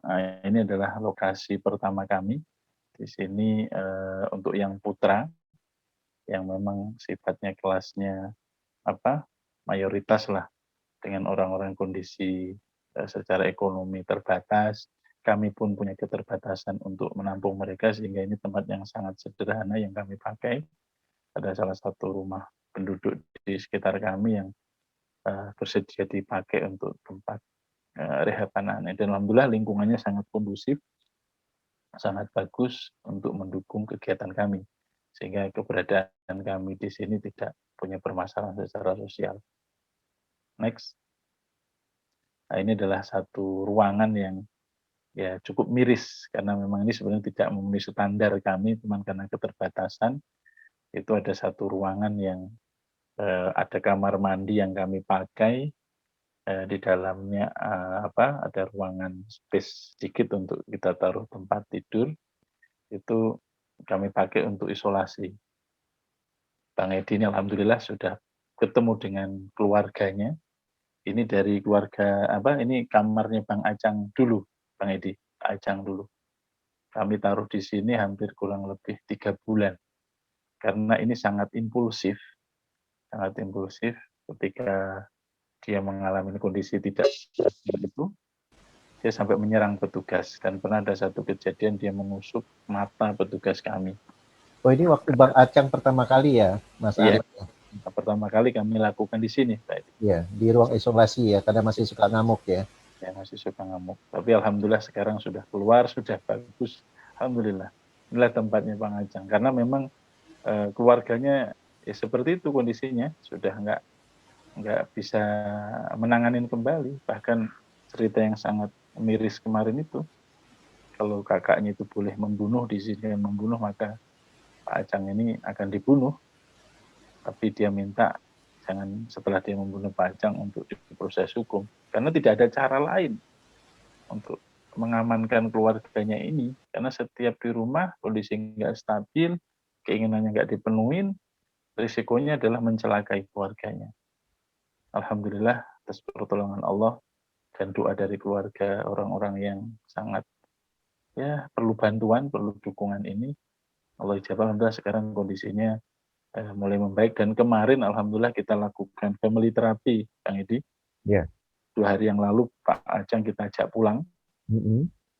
Speaker 3: Nah, ini adalah lokasi pertama kami. Di sini untuk yang putra, yang memang sifatnya kelasnya mayoritas lah, dengan orang-orang kondisi secara ekonomi terbatas. Kami pun punya keterbatasan untuk menampung mereka, sehingga ini tempat yang sangat sederhana yang kami pakai. Ada salah satu rumah penduduk di sekitar kami yang bersedia dipakai untuk tempat rehab anak-anak. Dan alhamdulillah lingkungannya sangat kondusif, sangat bagus untuk mendukung kegiatan kami. Sehingga keberadaan kami di sini tidak punya permasalahan secara sosial. Next. Nah, ini adalah satu ruangan yang ya cukup miris, karena memang ini sebenarnya tidak memenuhi standar kami, cuman karena keterbatasan. Itu ada satu ruangan yang ada kamar mandi yang kami pakai, di dalamnya ada ruangan space sedikit untuk kita taruh tempat tidur. Itu kami pakai untuk isolasi. Bang Edi ini alhamdulillah sudah ketemu dengan keluarganya. Ini dari keluarga ini kamarnya Bang Acang dulu, Bang Edi, Acang dulu. Kami taruh di sini hampir kurang lebih 3 bulan. Karena ini sangat impulsif ketika dia mengalami kondisi tidak stabil itu, dia sampai menyerang petugas. Dan pernah ada satu kejadian dia menusuk mata petugas kami.
Speaker 1: Oh, ini waktu Bang Acang pertama kali ya, Mas
Speaker 3: Iya,
Speaker 1: Arief?
Speaker 3: pertama kali kami lakukan di sini, Pak Edi.
Speaker 1: Iya, di ruang isolasi ya, karena masih suka ngamuk ya.
Speaker 3: Ya, masih suka ngamuk. Tapi alhamdulillah sekarang sudah keluar, sudah bagus. Alhamdulillah. Inilah tempatnya Bang Acang. Karena memang keluarganya ya seperti itu kondisinya, sudah nggak bisa menanganin kembali. Bahkan cerita yang sangat miris kemarin itu, kalau kakaknya itu boleh membunuh, di sini membunuh, maka Pak Acang ini akan dibunuh. Tapi dia minta jangan setelah dia membunuh Pak Acang untuk diproses hukum. Karena tidak ada cara lain untuk mengamankan keluarganya ini. Karena setiap di rumah kondisi nggak stabil, keinginannya nggak dipenuhin, risikonya adalah mencelakai keluarganya. Alhamdulillah atas pertolongan Allah dan doa dari keluarga orang-orang yang sangat ya perlu bantuan, perlu dukungan ini. Allah ijabah, alhamdulillah sekarang kondisinya mulai membaik, dan kemarin alhamdulillah kita lakukan family therapy, Kang Edi.
Speaker 1: Ya.
Speaker 3: 2 hari yang lalu Pak Acang kita ajak pulang.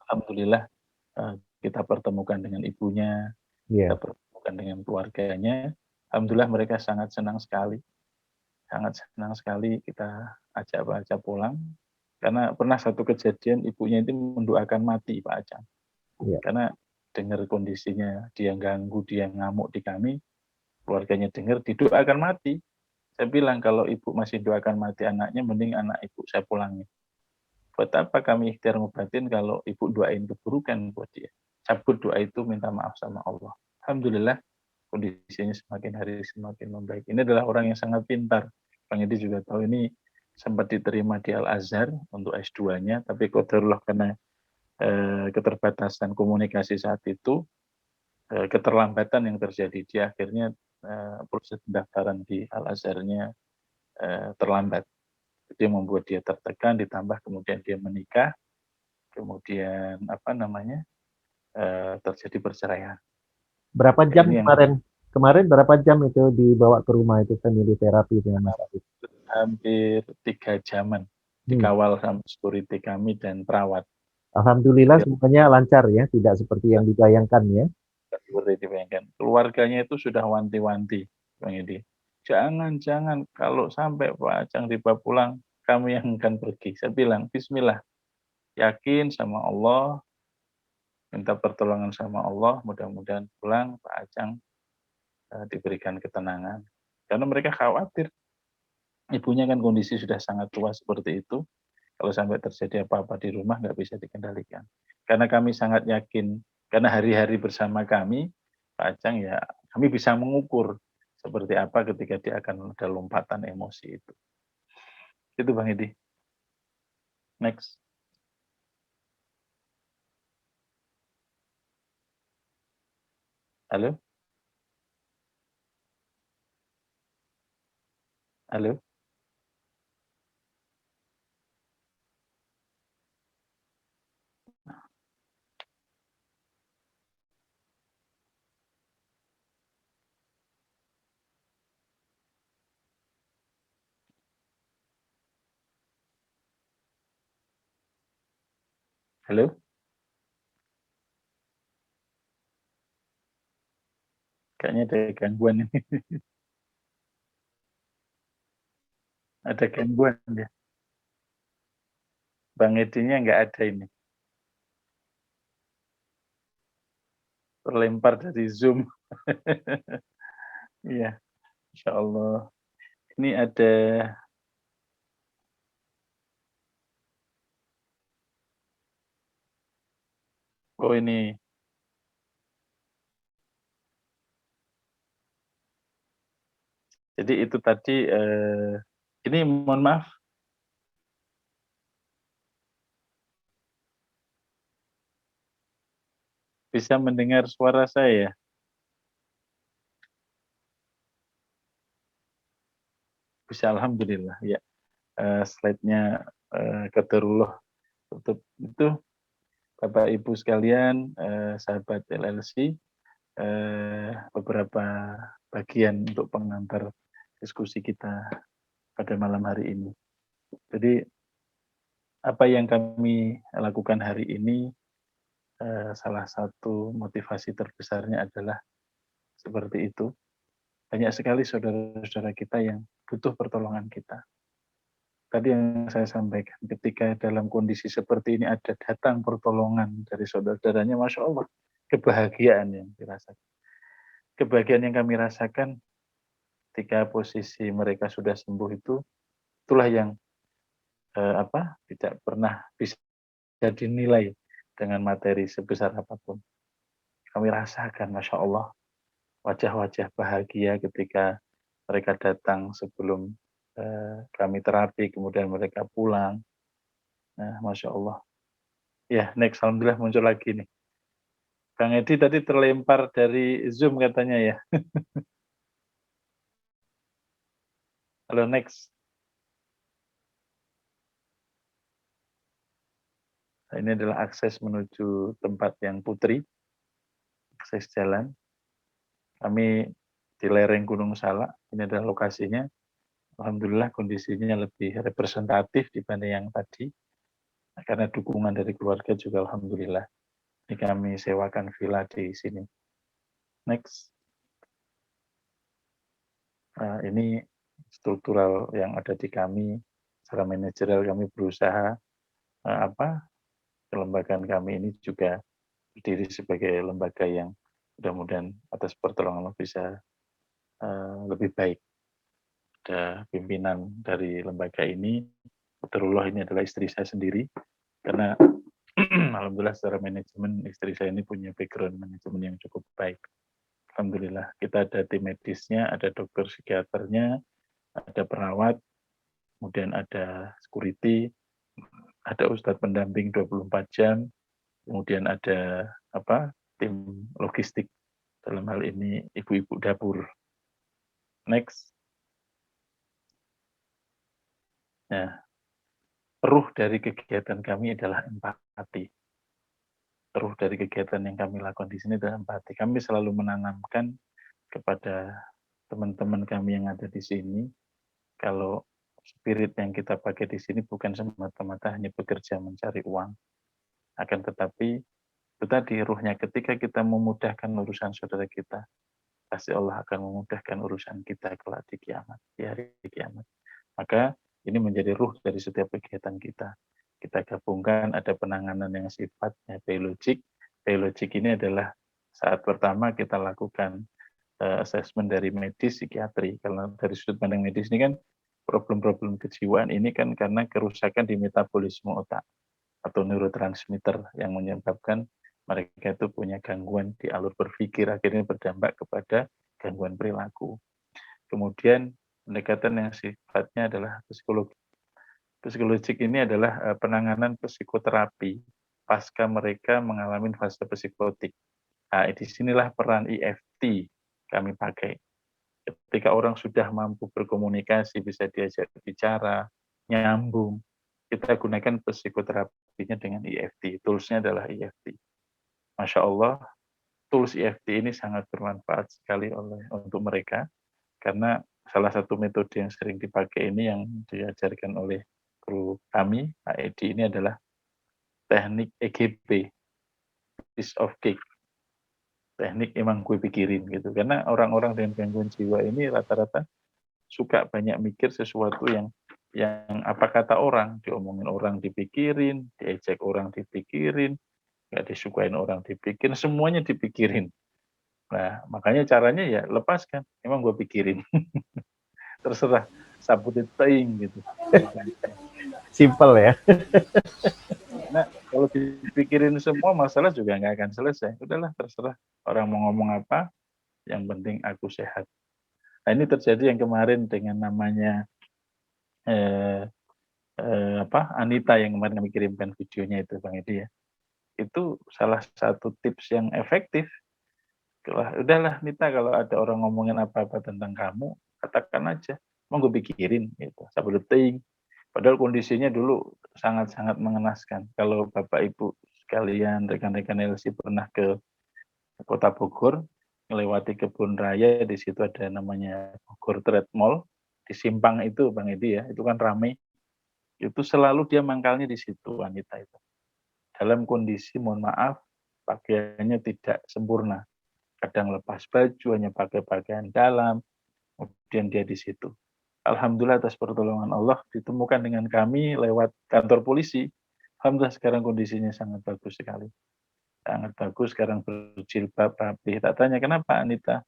Speaker 3: Alhamdulillah kita pertemukan dengan ibunya, kita pertemukan dengan keluarganya. Alhamdulillah mereka sangat senang sekali kita ajak pulang. Karena pernah satu kejadian ibunya itu mendoakan mati Pak Acang.
Speaker 1: Ya.
Speaker 3: Karena dengar kondisinya, dia ganggu, dia ngamuk di kami, keluarganya dengar didoakan mati. Saya bilang kalau ibu masih doakan mati anaknya, mending anak ibu saya pulangin. Buat apa kami ikhtiar ngobatin kalau ibu doain keburukan buat dia. Cabut doa itu, minta maaf sama Allah. Alhamdulillah kondisinya semakin hari semakin membaik. Ini adalah orang yang sangat pintar. Bang Edi juga tahu, ini sempat diterima di Al-Azhar untuk S2-nya, tapi qadarullah karena keterbatasan komunikasi saat itu, keterlambatan yang terjadi, dia akhirnya proses pendaftaran di Al-Azharnya terlambat. Itu yang membuat dia tertekan, ditambah kemudian dia menikah, kemudian terjadi perceraian.
Speaker 1: Berapa jam kemarin berapa jam itu dibawa ke rumah itu family therapy dengan Mas Arief?
Speaker 3: Hampir 3 jaman. dikawal sama security kami dan perawat.
Speaker 1: Alhamdulillah
Speaker 3: Biar
Speaker 1: semuanya lancar ya, tidak seperti yang dibayangkan ya.
Speaker 3: seperti dibayangkan. Keluarganya itu sudah wanti-wanti, Bang Edi. Jangan kalau sampai Pak Acang dibawa pulang, kami yang akan pergi. Saya bilang, Bismillah, yakin sama Allah, minta pertolongan sama Allah, mudah-mudahan pulang Pak Acang diberikan ketenangan. Karena mereka khawatir, ibunya kan kondisi sudah sangat tua seperti itu, kalau sampai terjadi apa-apa di rumah nggak bisa dikendalikan. Karena kami sangat yakin, karena hari-hari bersama kami, Pak Acang ya kami bisa mengukur seperti apa ketika dia akan ada lompatan emosi itu. Itu Bang Edi. Next. Halo? Halo? Halo? Kayaknya ada gangguan ini. Ada gangguan ya. Bang Edinya nggak ada ini. Terlempar dari Zoom. Iya, Insya Allah. Ini ada, oh ini, jadi itu tadi, ini mohon maaf, bisa mendengar suara saya? Bisa, Alhamdulillah. Ya, slide-nya qadarullah tutup. Itu Bapak Ibu sekalian, sahabat LLC, beberapa bagian untuk pengantar diskusi kita pada malam hari ini. Jadi apa yang kami lakukan hari ini, salah satu motivasi terbesarnya adalah seperti itu. Banyak sekali saudara-saudara kita yang butuh pertolongan kita. Tadi yang saya sampaikan, ketika dalam kondisi seperti ini ada datang pertolongan dari saudara-saudaranya, Masya Allah, kebahagiaan yang dirasakan. Kebahagiaan yang kami rasakan ketika posisi mereka sudah sembuh itu, itulah yang tidak pernah bisa dinilai dengan materi sebesar apapun. Kami rasakan, Masya Allah, wajah-wajah bahagia ketika mereka datang sebelum kami terapi, kemudian mereka pulang. Nah, Masya Allah. Ya, next, Alhamdulillah muncul lagi nih. Kang Edi tadi terlempar dari Zoom katanya ya. Halo, next. Nah, ini adalah akses menuju tempat yang Putri, akses jalan. Kami di lereng Gunung Salak, ini adalah lokasinya. Alhamdulillah kondisinya lebih representatif dibanding yang tadi. Karena dukungan dari keluarga juga Alhamdulillah. Ini kami sewakan villa di sini. Next. Nah, ini struktural yang ada di kami. Secara manajerial kami berusaha kelembagaan kami ini juga berdiri sebagai lembaga yang mudah-mudahan atas pertolongan Allah bisa lebih baik. Ada pimpinan dari lembaga ini, Qadarullah ini adalah istri saya sendiri, karena alhamdulillah secara manajemen istri saya ini punya background manajemen yang cukup baik. Alhamdulillah kita ada tim medisnya, ada dokter psikiaternya, ada perawat, kemudian ada security, ada ustadz pendamping 24 jam, kemudian ada tim logistik, dalam hal ini ibu-ibu dapur. Next. Nah, ruh dari kegiatan kami adalah empati. Ruh dari kegiatan yang kami lakukan di sini adalah empati. Kami selalu menanamkan kepada teman-teman kami yang ada di sini, kalau spirit yang kita pakai di sini bukan semata-mata hanya bekerja mencari uang. Akan tetapi, itu tadi ruhnya ketika kita memudahkan urusan saudara kita, pasti Allah akan memudahkan urusan kita kelak di kiamat, di hari kiamat. Maka ini menjadi ruh dari setiap kegiatan kita. Kita gabungkan ada penanganan yang sifatnya biologik. Biologik ini adalah saat pertama kita lakukan assessment dari medis, psikiatri. Karena dari sudut pandang medis ini kan problem-problem kejiwaan ini kan karena kerusakan di metabolisme otak atau neurotransmitter yang menyebabkan mereka itu punya gangguan di alur berpikir, akhirnya berdampak kepada gangguan perilaku. Kemudian pendekatan yang sifatnya adalah psikologi. Psikologik ini adalah penanganan psikoterapi pasca mereka mengalami fase psikotik. Nah, di sinilah peran EFT kami pakai. Ketika orang sudah mampu berkomunikasi, bisa diajak bicara, nyambung, kita gunakan psikoterapinya dengan EFT. Toolsnya adalah EFT. Masya Allah, tools EFT ini sangat bermanfaat sekali untuk mereka, karena salah satu metode yang sering dipakai ini yang diajarkan oleh guru kami, Pak Edi, ini adalah teknik EGP, piece of cake. Teknik emang gue pikirin gitu. Karena orang-orang dengan gangguan jiwa ini rata-rata suka banyak mikir sesuatu yang apa kata orang, diomongin orang dipikirin, diejek orang dipikirin, nggak disukain orang dipikirin, semuanya dipikirin. Nah, makanya caranya ya lepaskan, emang gue pikirin. Terserah, sabutin teing gitu.
Speaker 1: Simple ya.
Speaker 3: Nah, kalau dipikirin semua masalah juga nggak akan selesai. Udahlah, terserah orang mau ngomong apa, yang penting aku sehat. Nah, ini terjadi yang kemarin dengan namanya Anita yang kemarin kami kirimkan videonya itu, Bang Edi ya. Itu salah satu tips yang efektif. Udahlah Nita, kalau ada orang ngomongin apa-apa tentang kamu, katakan aja, mau gue pikirin gitu. Sampai detik. Padahal kondisinya dulu sangat-sangat mengenaskan. Kalau Bapak Ibu sekalian, rekan-rekan LC pernah ke Kota Bogor, melewati kebun raya, di situ ada namanya Bogor Trade Mall, di simpang itu Bang Edi ya, itu kan ramai. Itu selalu dia mangkalnya di situ, wanita itu. Dalam kondisi, mohon maaf, pakaiannya tidak sempurna. Kadang lepas baju, hanya pakai pakaian dalam, kemudian dia di situ. Alhamdulillah atas pertolongan Allah ditemukan dengan kami lewat kantor polisi. Alhamdulillah sekarang kondisinya sangat bagus sekali. Sangat bagus, sekarang berjilbab rapi. Tak tanya kenapa Anita,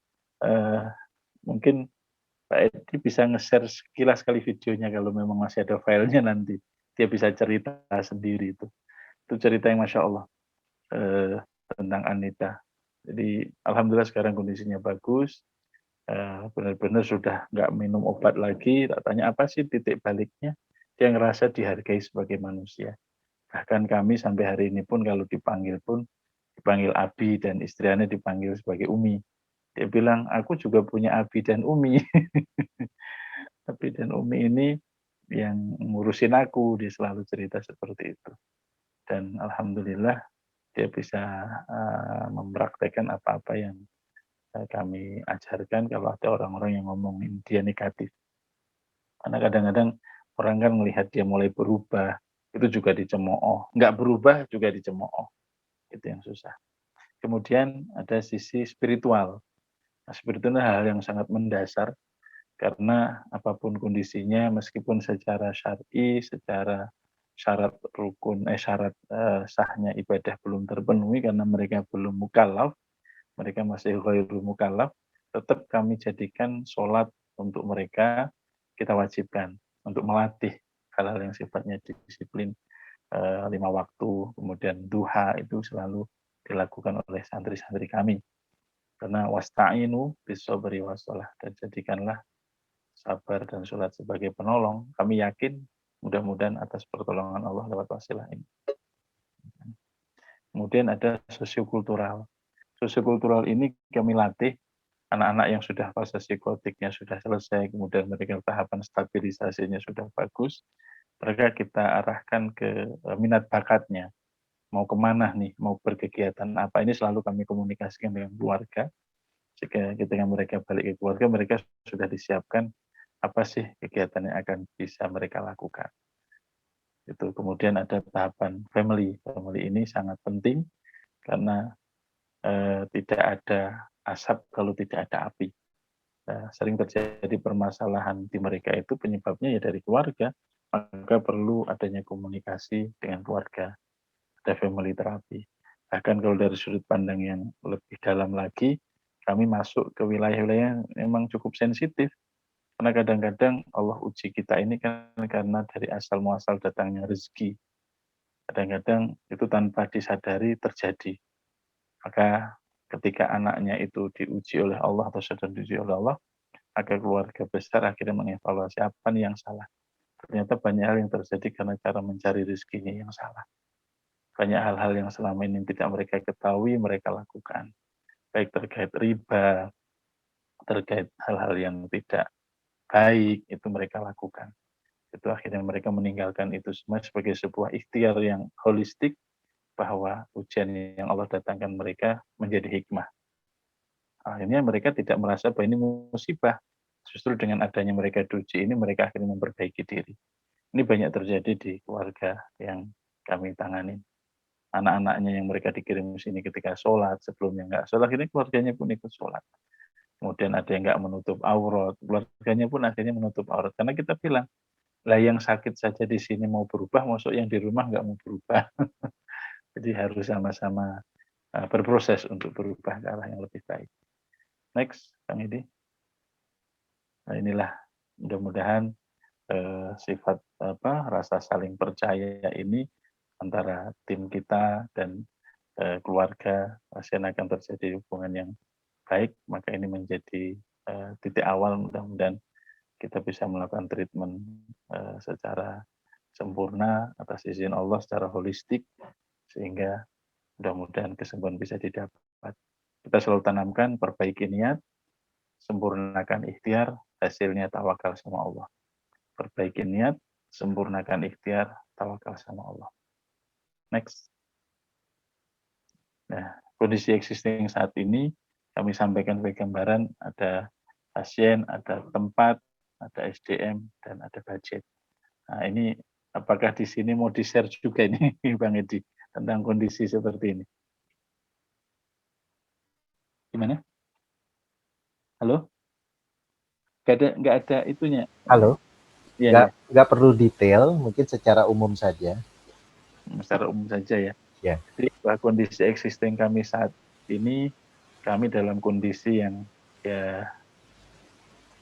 Speaker 3: mungkin Pak Edi bisa nge-share sekilas kali videonya kalau memang masih ada filenya nanti. Dia bisa cerita sendiri itu. Itu cerita yang Masya Allah tentang Anita. Jadi alhamdulillah sekarang kondisinya bagus, benar-benar sudah nggak minum obat lagi. Tak tanya apa sih titik baliknya, dia ngerasa dihargai sebagai manusia. Bahkan kami sampai hari ini pun kalau dipanggil pun, dipanggil Abi dan istrinya dipanggil sebagai Umi. Dia bilang, aku juga punya Abi dan Umi. Abi dan Umi ini yang ngurusin aku, dia selalu cerita seperti itu. Dan alhamdulillah dia bisa mempraktekkan apa-apa yang kami ajarkan kalau ada orang-orang yang ngomongin dia negatif. Karena kadang-kadang orang kan melihat dia mulai berubah, itu juga dicemooh. Nggak berubah juga dicemooh. Itu yang susah. Kemudian ada sisi spiritual. Nah, spiritual hal yang sangat mendasar karena apapun kondisinya, meskipun secara syar'i, secara syarat sahnya ibadah belum terpenuhi karena mereka belum mukallaf, mereka masih ghairu mukallaf, tetap kami jadikan sholat untuk mereka, kita wajibkan untuk melatih hal-hal yang sifatnya disiplin 5 waktu, kemudian duha itu selalu dilakukan oleh santri-santri kami. Karena wasta'inu bisobri wassalah, dan jadikanlah sabar dan sholat sebagai penolong. Kami yakin mudah-mudahan atas pertolongan Allah lewat wasilah ini. Kemudian ada sosiokultural. Sosiokultural ini kami latih anak-anak yang sudah fase psikotiknya sudah selesai, kemudian mereka tahapan stabilisasinya sudah bagus, mereka kita arahkan ke minat bakatnya. Mau kemana nih, mau berkegiatan apa, ini selalu kami komunikasikan dengan keluarga. Jika ketika mereka balik ke keluarga, mereka sudah disiapkan apa sih kegiatan yang akan bisa mereka lakukan. Itu kemudian ada tahapan family. Family ini sangat penting karena tidak ada asap kalau tidak ada api. Nah, sering terjadi permasalahan di mereka itu penyebabnya ya dari keluarga, maka perlu adanya komunikasi dengan keluarga, ada family terapi. Bahkan kalau dari sudut pandang yang lebih dalam lagi, kami masuk ke wilayah-wilayah yang memang cukup sensitif. Karena kadang-kadang Allah uji kita ini kan karena dari asal muasal datangnya rezeki. Kadang-kadang itu tanpa disadari terjadi. Maka ketika anaknya itu diuji oleh Allah atau sedang diuji oleh Allah, maka keluarga besar akhirnya mengevaluasi apa nih yang salah. Ternyata banyak hal yang terjadi karena cara mencari rezekinya yang salah. Banyak hal-hal yang selama ini tidak mereka ketahui, mereka lakukan. Baik terkait riba, terkait hal-hal yang tidak baik, itu mereka lakukan. Itu akhirnya mereka meninggalkan itu semua sebagai sebuah ikhtiar yang holistik, bahwa ujian yang Allah datangkan mereka menjadi hikmah. Akhirnya mereka tidak merasa bahwa ini musibah. Justru dengan adanya mereka diuji ini, mereka akhirnya memperbaiki diri. Ini banyak terjadi di keluarga yang kami tangani. Anak-anaknya yang mereka dikirim ke sini ketika sholat, sebelumnya nggak sholat, akhirnya keluarganya pun ikut sholat. Kemudian ada yang nggak menutup aurat, keluarganya pun akhirnya menutup aurat. Karena kita bilang, lah yang sakit saja di sini mau berubah, masuk yang di rumah nggak mau berubah. Jadi harus sama-sama berproses untuk berubah ke arah yang lebih baik. Next, Kang Edi. Nah inilah mudah-mudahan sifat rasa saling percaya ini antara tim kita dan keluarga pasien akan terjadi hubungan yang baik, maka ini menjadi titik awal mudah-mudahan kita bisa melakukan treatment secara sempurna atas izin Allah secara holistik sehingga mudah-mudahan kesembuhan bisa didapat. Kita selalu tanamkan perbaiki niat, sempurnakan ikhtiar, hasilnya tawakal sama Allah. Perbaiki niat, sempurnakan ikhtiar, tawakal sama Allah. Next. Nah, kondisi existing saat ini kami sampaikan sebagai gambaran ada pasien, ada tempat, ada SDM, dan ada budget. Nah, ini apakah di sini mau di-share juga ini Bang Edi tentang kondisi seperti ini? Gimana? Halo? Nggak ada itunya.
Speaker 1: Halo,
Speaker 3: Iya, iya.
Speaker 1: nggak perlu detail, mungkin secara umum saja.
Speaker 3: Secara umum saja ya.
Speaker 1: Ya.
Speaker 3: Jadi kondisi existing kami saat ini, kami dalam kondisi yang ya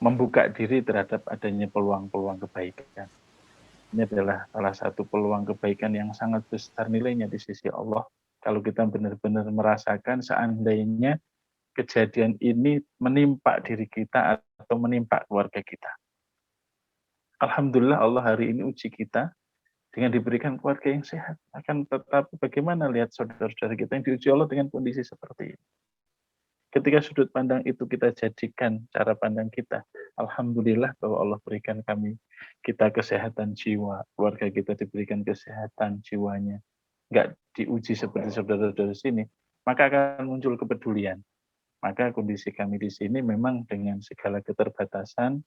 Speaker 3: membuka diri terhadap adanya peluang-peluang kebaikan. Ini adalah salah satu peluang kebaikan yang sangat besar nilainya di sisi Allah. Kalau kita benar-benar merasakan seandainya kejadian ini menimpa diri kita atau menimpa keluarga kita. Alhamdulillah Allah hari ini uji kita dengan diberikan keluarga yang sehat. Akan tetapi bagaimana lihat saudara-saudara kita yang diuji Allah dengan kondisi seperti ini. Ketika sudut pandang itu kita jadikan cara pandang kita, alhamdulillah bahwa Allah berikan kita kesehatan jiwa, keluarga kita diberikan kesehatan jiwanya, nggak diuji seperti saudara-saudara sini, maka akan muncul kepedulian. Maka kondisi kami di sini memang dengan segala keterbatasan,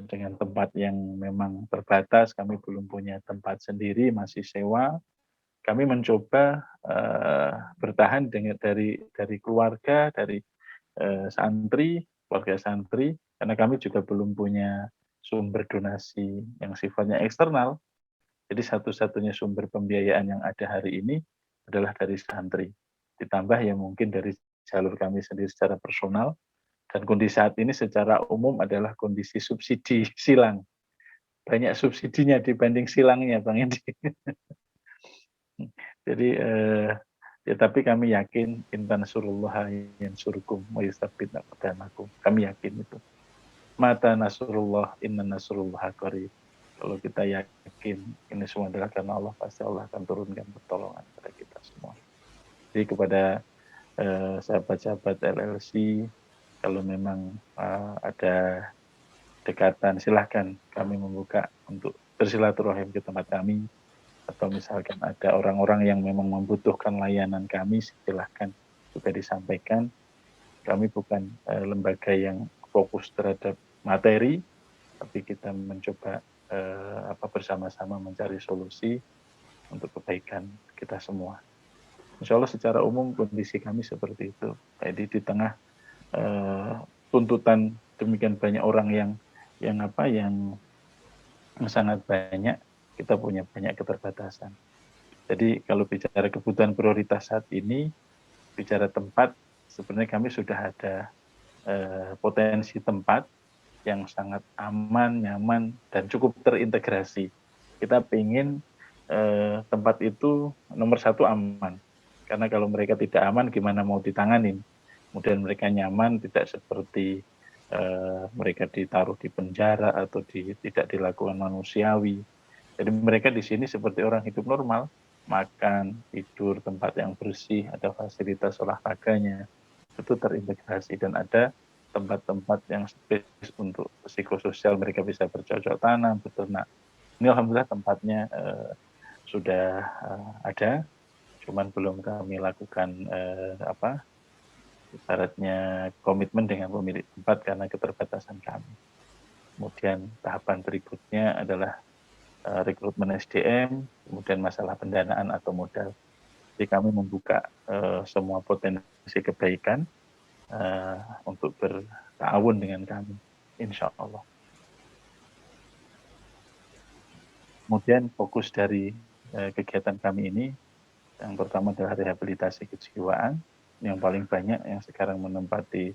Speaker 3: dengan tempat yang memang terbatas, kami belum punya tempat sendiri, masih sewa. Kami mencoba bertahan dari keluarga, dari santri, keluarga santri, karena kami juga belum punya sumber donasi yang sifatnya eksternal. Jadi satu-satunya sumber pembiayaan yang ada hari ini adalah dari santri. Ditambah yang mungkin dari jalur kami sendiri secara personal, dan kondisi saat ini secara umum adalah kondisi subsidi silang. Banyak subsidinya dibanding silangnya, Bang Edi. Jadi ya tapi kami yakin intan surullah yang surkum wa yusabit aqdamakum. Kami yakin itu. Mata nasrullah inna nasrullah qarib. Kalau kita yakin ini semua adalah karena Allah, pasti Allah akan turunkan pertolongan kepada kita semua. Jadi kepada sahabat-sahabat LLC, kalau memang ada dekatan, silahkan kami membuka untuk bersilaturahim ke tempat kami, atau misalkan ada orang-orang yang memang membutuhkan layanan kami, silahkan juga disampaikan. Kami bukan lembaga yang fokus terhadap materi, tapi kita mencoba bersama-sama mencari solusi untuk kebaikan kita semua. Insya Allah secara umum kondisi kami seperti itu. Jadi di tengah tuntutan demikian banyak orang yang sangat banyak, kita punya banyak keterbatasan. Jadi kalau bicara kebutuhan prioritas saat ini, bicara tempat, sebenarnya kami sudah ada potensi tempat yang sangat aman, nyaman, dan cukup terintegrasi. Kita ingin tempat itu nomor satu aman. Karena kalau mereka tidak aman, gimana mau ditanganin? Kemudian mereka nyaman, tidak seperti mereka ditaruh di penjara atau tidak dilakukan manusiawi. Jadi mereka di sini seperti orang hidup normal, makan, tidur, tempat yang bersih, ada fasilitas olahraganya, itu terintegrasi dan ada tempat-tempat yang space untuk psikososial, mereka bisa bercocok tanam, beternak. Ini alhamdulillah tempatnya sudah ada, cuman belum kami lakukan ibaratnya komitmen dengan pemilik tempat karena keterbatasan kami. Kemudian tahapan berikutnya adalah rekrutmen SDM, kemudian masalah pendanaan atau modal. Jadi kami membuka semua potensi kebaikan untuk bertawun dengan kami, insya Allah. Kemudian fokus dari kegiatan kami ini, yang pertama adalah rehabilitasi kejiwaan, yang paling banyak yang sekarang menempati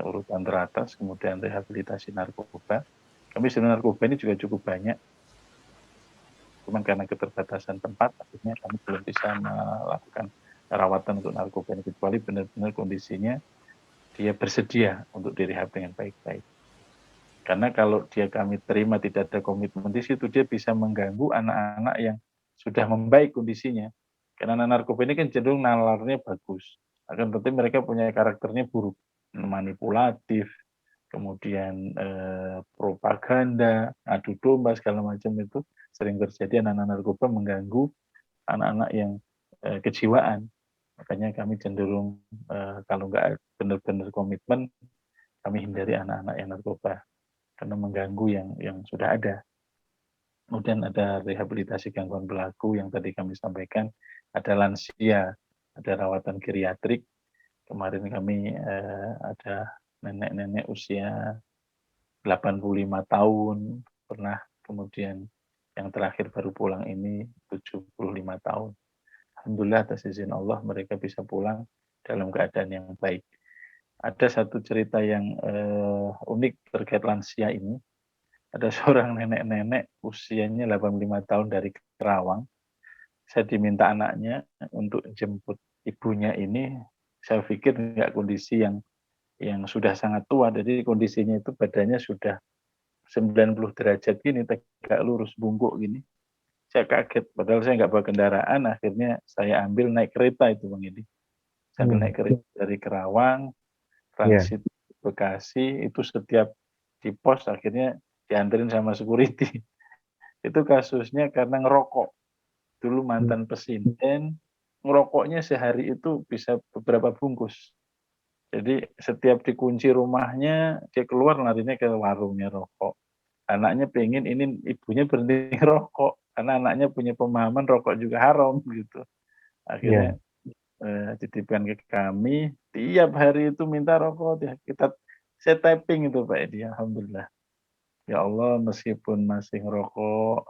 Speaker 3: urutan teratas, kemudian rehabilitasi narkoba. Kami sebenarnya narkoba ini juga cukup banyak, cuman karena keterbatasan tempat, akhirnya kami belum bisa melakukan perawatan untuk narkoba ini, kecuali benar-benar kondisinya dia bersedia untuk direhab dengan baik-baik. Karena kalau kami terima tidak ada komitmen di situ, dia bisa mengganggu anak-anak yang sudah membaik kondisinya. Karena anak narkoba ini kan cenderung nalarnya bagus, akan tetapi mereka punya karakternya buruk, manipulatif, kemudian propaganda, adu domba segala macam itu sering terjadi. Anak-anak narkoba mengganggu anak-anak yang kejiwaan. Makanya kami cenderung kalau nggak benar-benar komitmen, kami hindari anak-anak yang narkoba karena mengganggu yang sudah ada. Kemudian ada rehabilitasi gangguan perilaku yang tadi kami sampaikan, ada lansia, ada rawatan geriatrik. Kemarin kami ada nenek-nenek usia 85 tahun pernah, kemudian yang terakhir baru pulang ini 75 tahun. Alhamdulillah atas izin Allah mereka bisa pulang dalam keadaan yang baik. Ada satu cerita yang unik terkait lansia ini. Ada seorang nenek-nenek usianya 85 tahun dari Kerawang. Saya diminta anaknya untuk jemput ibunya ini. Saya pikir nggak kondisi yang sudah sangat tua, jadi kondisinya itu badannya sudah 90 derajat gini, tegak lurus bungkuk gini. Saya kaget, padahal saya nggak bawa kendaraan, akhirnya saya ambil naik kereta itu Bang Edi. Saya ambil naik kereta dari Kerawang, transit Bekasi, itu setiap di pos akhirnya dianterin sama security. Itu kasusnya karena ngerokok. Dulu mantan presiden, ngerokoknya sehari itu bisa beberapa bungkus. Jadi setiap dikunci rumahnya, dia keluar larinya ke warungnya rokok. Anaknya pengen ini ibunya berhenti rokok, karena anaknya punya pemahaman rokok juga haram gitu. Akhirnya titipkan ke kami, tiap hari itu minta rokok, saya typing itu Pak Edi, alhamdulillah. Ya Allah, meskipun masih ngerokok,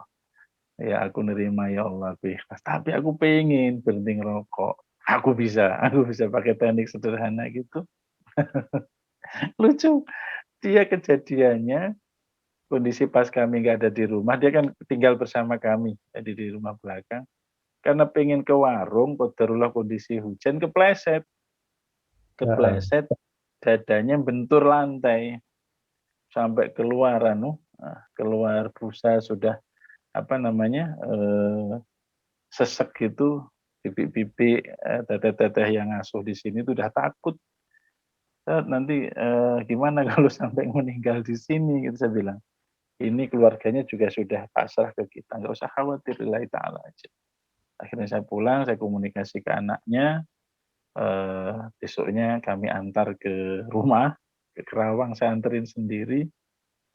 Speaker 3: ya aku nerima ya Allah, aku ikhlas. Tapi aku pengen berhenti ngerokok. Aku bisa pakai teknik sederhana gitu. Lucu, dia kejadiannya kondisi pas kami nggak ada di rumah, dia kan tinggal bersama kami, jadi di rumah belakang. Karena pengen ke warung, qadarullah kondisi hujan, kepleset, dadanya bentur lantai sampai keluar keluar busa, sudah sesek gitu, bibik-bibik teteh-teteh yang ngasuh di sini tuh udah takut. Nanti gimana kalau sampai meninggal di sini gitu, saya bilang. Ini keluarganya juga sudah pasrah ke kita, nggak usah khawatir, lillahi ta'ala aja. Akhirnya saya pulang, saya komunikasi ke anaknya, besoknya kami antar ke rumah, ke Kerawang, saya anterin sendiri,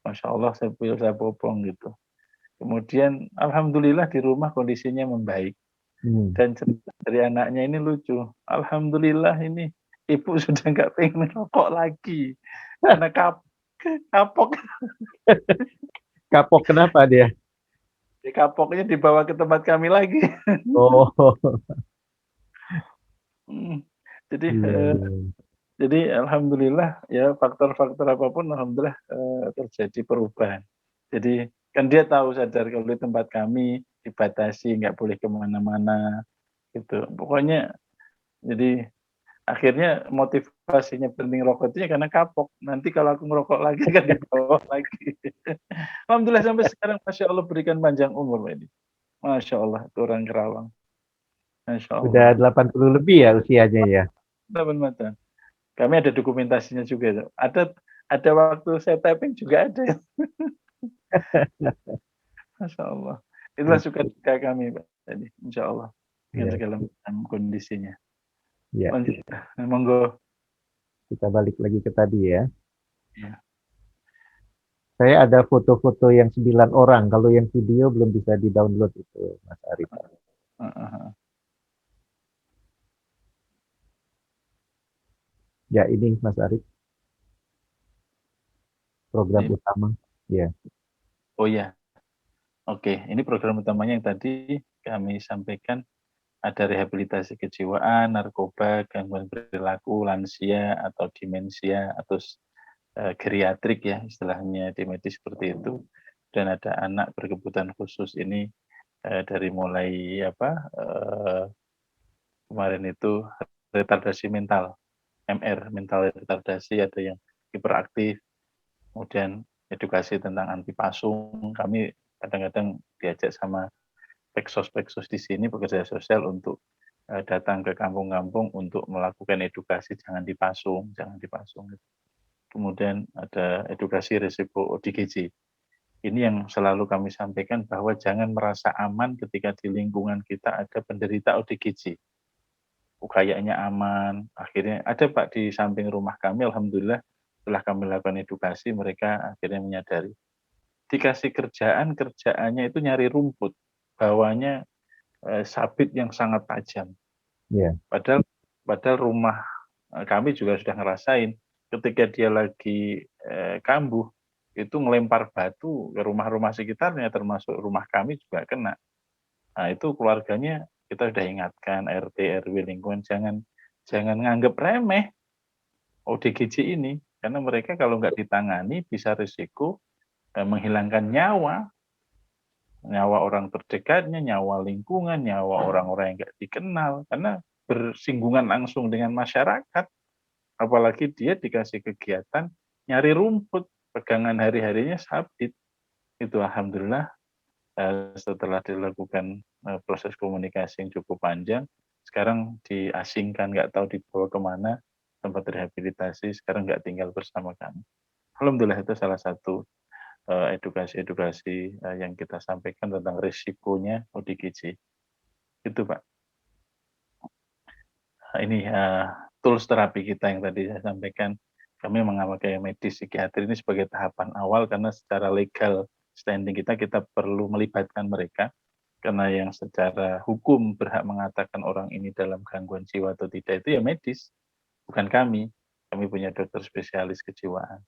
Speaker 3: Masya Allah saya popong gitu. Kemudian alhamdulillah di rumah kondisinya membaik. Dan cerita dari anaknya ini lucu. Alhamdulillah ini ibu sudah nggak pengen rokok lagi karena kapok.
Speaker 1: Kapok kenapa dia?
Speaker 3: Kapoknya dibawa ke tempat kami lagi.
Speaker 1: Oh,
Speaker 3: Hmm. Jadi
Speaker 1: iya,
Speaker 3: eh,
Speaker 1: iya.
Speaker 3: jadi alhamdulillah ya faktor-faktor apapun alhamdulillah terjadi perubahan. Jadi kan dia tahu sadar kalau di tempat kami dibatasi nggak boleh kemana-mana gitu. Pokoknya jadi akhirnya motivasinya berhenti ngerokok itu ya karena kapok. Nanti kalau aku ngerokok lagi kan dibawa lagi. Alhamdulillah sampai sekarang Masya Allah berikan panjang umur ini. Masya Allah itu orang Kerawang. Masya
Speaker 1: Udah
Speaker 3: Allah.
Speaker 1: 80 lebih ya usianya ya.
Speaker 3: Benar-benar. Kami ada dokumentasinya juga. Ada waktu saya typing juga ada. Masya Allah. Itulah suka duka kami Pak tadi. Insya Allah. Dengan
Speaker 1: Iya,
Speaker 3: segala macam kondisinya.
Speaker 1: iya.
Speaker 3: Lanjut. Monggo.
Speaker 1: Kita balik lagi ke tadi ya.
Speaker 3: Ya.
Speaker 1: Saya ada foto-foto yang 9 orang. Kalau yang video belum bisa di-download itu, Mas Arif. Ya, ini Mas Arif, program utama. Ya,
Speaker 3: Oh ya. Oke, ini program utamanya yang tadi kami sampaikan ada rehabilitasi kejiwaan, narkoba, gangguan perilaku, lansia atau demensia atau geriatrik ya istilahnya di medis seperti itu. Dan ada anak berkebutuhan khusus ini dari mulai kemarin itu retardasi mental, MR, mental retardasi, ada yang hiperaktif, kemudian edukasi tentang anti pasung. Kami kadang-kadang diajak sama peksos-peksos di sini pekerja sosial untuk datang ke kampung-kampung untuk melakukan edukasi jangan dipasung, jangan dipasung. Kemudian ada edukasi risiko ODGJ. Ini yang selalu kami sampaikan bahwa jangan merasa aman ketika di lingkungan kita ada penderita ODGJ. Kayaknya aman, akhirnya ada Pak di samping rumah kami, alhamdulillah setelah kami lakukan edukasi mereka akhirnya menyadari. Dikasih kerjaan, kerjaannya itu nyari rumput, bawahnya sabit yang sangat tajam.
Speaker 1: ya,
Speaker 3: Padahal padahal rumah kami juga sudah ngerasain ketika dia lagi kambuh itu ngelempar batu ke rumah-rumah sekitarnya termasuk rumah kami juga kena. Nah, itu keluarganya kita sudah ingatkan RT, RW lingkungan jangan nganggep remeh ODGJ ini karena mereka kalau nggak ditangani bisa risiko menghilangkan nyawa orang terdekatnya, nyawa lingkungan, nyawa orang-orang yang nggak dikenal karena bersinggungan langsung dengan masyarakat. Apalagi dia dikasih kegiatan nyari rumput, pegangan hari-harinya sabit. Itu alhamdulillah setelah dilakukan proses komunikasi yang cukup panjang, sekarang diasingkan, nggak tahu dibawa kemana tempat rehabilitasi, sekarang nggak tinggal bersama kami. Alhamdulillah itu salah satu edukasi-edukasi yang kita sampaikan tentang risikonya ODGJ. Itu Pak. Ini tools terapi kita yang tadi saya sampaikan, kami memakai medis psikiatri ini sebagai tahapan awal karena secara legal standing kita perlu melibatkan mereka karena yang secara hukum berhak mengatakan orang ini dalam gangguan jiwa atau tidak itu ya medis, bukan kami. Kami punya dokter spesialis kejiwaan.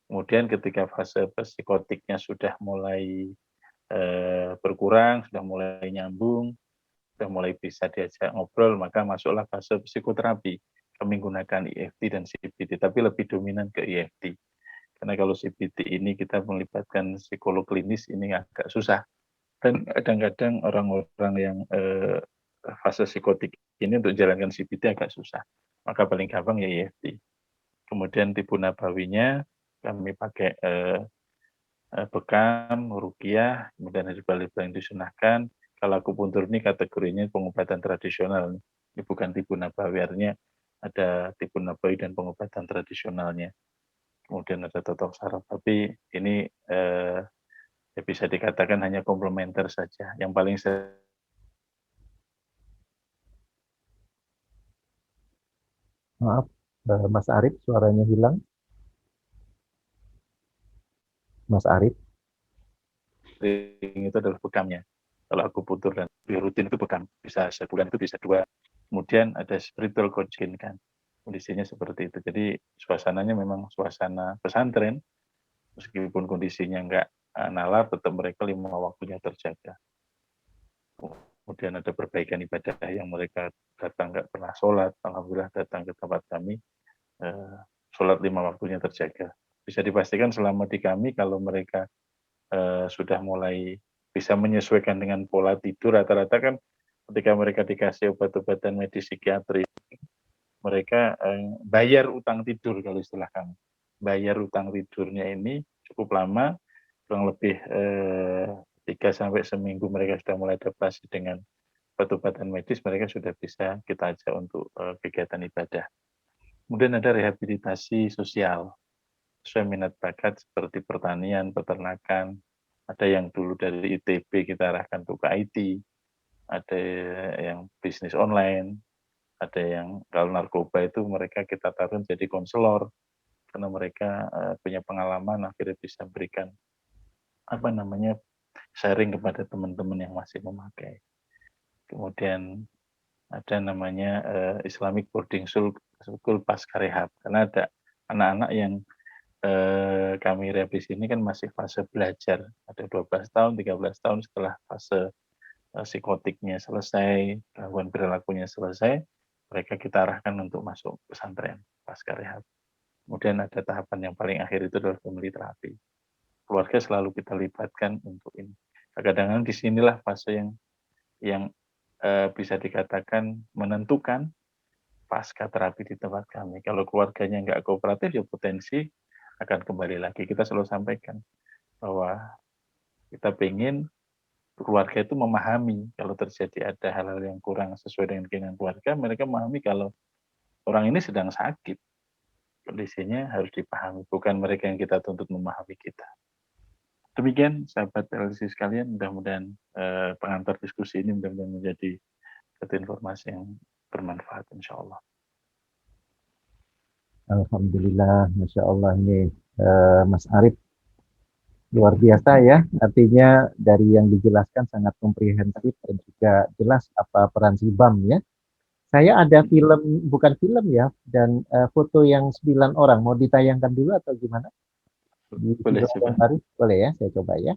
Speaker 3: Kemudian ketika fase psikotiknya sudah mulai berkurang, sudah mulai nyambung, sudah mulai bisa diajak ngobrol, maka masuklah fase psikoterapi. Kami menggunakan EFT dan CBT, tapi lebih dominan ke EFT. Karena kalau CBT ini kita melibatkan psikolog klinis, ini agak susah. Dan kadang-kadang orang-orang yang fase psikotik ini untuk jalankan CBT agak susah. Maka paling gampang ya EFT. Kemudian tipu nabawinya kami pakai bekam, rukiah, kemudian herbal-herbal yang disunahkan. Kalau akupuntur ini kategorinya pengobatan tradisional. Ini bukan tipu nabawi, artinya ada tipu nabawi dan pengobatan tradisionalnya. Kemudian ada totok saraf, tapi ini ya bisa dikatakan hanya komplementer saja. Yang paling
Speaker 1: maaf, Mas Arif, suaranya hilang. Mas Arif?
Speaker 3: Itu adalah bekamnya. Kalau aku putur dan rutin itu bekam, bisa sebulan itu bisa 2. Kemudian ada spiritual coaching kan, kondisinya seperti itu. Jadi suasananya memang suasana pesantren, meskipun kondisinya nggak nalar, tetap mereka 5 waktunya terjaga. Kemudian ada perbaikan ibadah yang mereka datang nggak pernah sholat, alhamdulillah datang ke tempat kami, sholat 5 waktunya terjaga. Bisa dipastikan selama di kami kalau mereka sudah mulai bisa menyesuaikan dengan pola tidur, rata-rata kan ketika mereka dikasih obat-obatan medis psikiatri, mereka bayar utang tidur kalau istilah kami. Bayar utang tidurnya ini cukup lama, kurang lebih 3 sampai seminggu mereka sudah mulai adaptasi dengan obat-obatan medis, mereka sudah bisa kita ajak untuk kegiatan ibadah. Kemudian ada rehabilitasi sosial sesuai minat bakat seperti pertanian, peternakan, ada yang dulu dari ITB kita arahkan untuk ke IT, ada yang bisnis online, ada yang kalau narkoba itu mereka kita taruh jadi konselor karena mereka punya pengalaman akhirnya bisa berikan sharing kepada teman-teman yang masih memakai. Kemudian ada namanya Islamic Boarding School pasca rehab karena ada anak-anak yang kami rehab di sini kan masih fase belajar, ada 12 tahun, 13 tahun setelah fase psikotiknya selesai, gangguan perilakunya selesai, mereka kita arahkan untuk masuk pesantren pasca rehab. Kemudian ada tahapan yang paling akhir itu adalah family terapi. Keluarga selalu kita libatkan untuk ini. Kadang-kadang di sinilah fase yang bisa dikatakan menentukan pasca terapi di tempat kami. Kalau keluarganya nggak kooperatif, ya potensi akan kembali lagi. Kita selalu sampaikan bahwa kita ingin keluarga itu memahami kalau terjadi ada hal-hal yang kurang sesuai dengan keinginan keluarga, mereka memahami kalau orang ini sedang sakit. Kondisinya harus dipahami, bukan mereka yang kita tuntut memahami kita. Demikian sahabat LC sekalian, mudah-mudahan pengantar diskusi ini mudah-mudahan menjadi satu informasi yang bermanfaat insya Allah.
Speaker 1: Alhamdulillah, Masya Allah ini Mas Arif luar biasa ya, artinya dari yang dijelaskan sangat komprehensif dan juga jelas apa peran si BAM ya. Saya ada film, bukan film ya, dan foto yang 9 orang, mau ditayangkan dulu atau gimana?
Speaker 3: Boleh coba.
Speaker 1: Arif? Boleh ya, saya coba ya.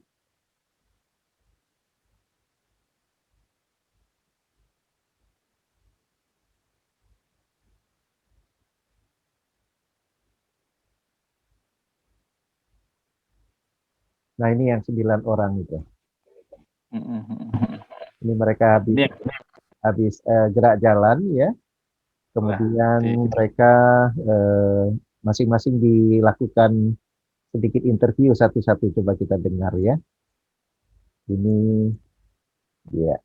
Speaker 1: Nah ini yang 9 orang itu. Ini mereka habis gerak jalan ya. Kemudian mereka masing-masing dilakukan sedikit interview satu-satu. Coba kita dengar ya. Ini ya.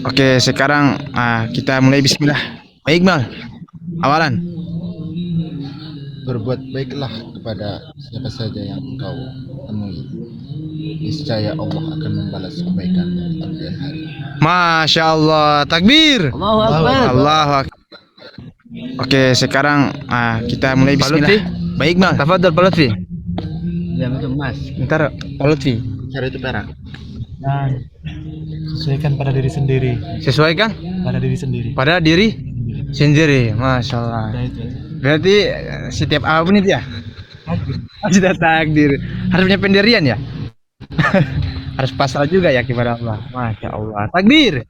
Speaker 2: Oke, sekarang kita mulai bismillah. Baik, Iqbal. Awalan.
Speaker 4: Berbuat baiklah kepada siapa saja yang engkau temui. Niscaya Allah akan membalas kebaikan di kemudian hari.
Speaker 2: Masya Allah. Takbir.
Speaker 5: Allahu Akbar.
Speaker 2: Allahu Akbar. Oke, sekarang kita mulai bismillah. Baik, Iqbal. Tafadhol, Pak Lutfi.
Speaker 5: Ya, itu Mas.
Speaker 2: Ntar, Pak Lutfi.
Speaker 4: Cara itu perak.
Speaker 6: Nah, sesuaikan pada diri sendiri.
Speaker 2: Sesuaikan
Speaker 6: Pada diri sendiri.
Speaker 2: pada diri sendiri. Masya Allah.
Speaker 6: Nah, itu.
Speaker 2: Berarti setiap apapun itu ya? Sudah takdir. Harus punya pendirian ya? Harus pasrah juga ya kepada Allah. Masya Allah. Takbir.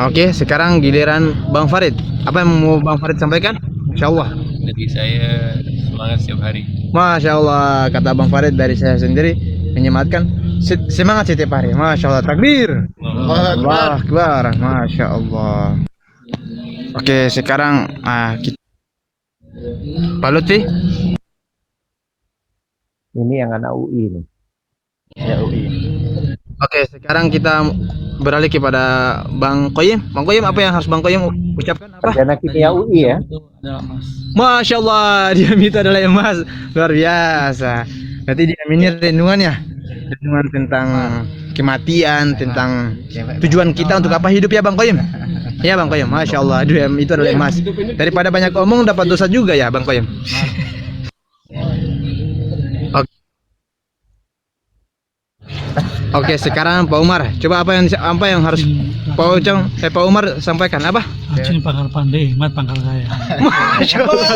Speaker 2: Oke, sekarang giliran Bang Farid. Apa yang mau Bang Farid sampaikan? Masya Allah.
Speaker 7: Dari saya semangat setiap hari.
Speaker 2: Masya Allah, kata Bang Farid dari saya sendiri menyematkan semangat setiap hari. Masya Allah. Takbir. Allah Akbar. Masya Allah. Oke, sekarang kita Pak Lutfi.
Speaker 1: Ini yang anak UI nih.
Speaker 3: Ya UI.
Speaker 2: Oke, sekarang kita beralih kepada Bang Qoyim. Bang Qoyim, apa yang harus Bang Qoyim ucapkan apa?
Speaker 1: Sarjana kimia UI ya.
Speaker 7: Itu adalah emas.
Speaker 2: Masya Allah, dia minta adalah emas. Luar biasa. Berarti dia ini renungannya. renungan tentang kematian, tentang tujuan kita untuk apa hidup ya Bang Koyim. Ya Bang Koyim, Masya Allah, aduh, itu adalah emas. Daripada banyak omong dapat dosa juga ya Bang Koyim. Oke, sekarang Pak Umar, coba apa yang harus Pak Umar sampaikan apa?
Speaker 6: Acun pangkal pandai, mat pangkal kaya.
Speaker 2: Masya Allah.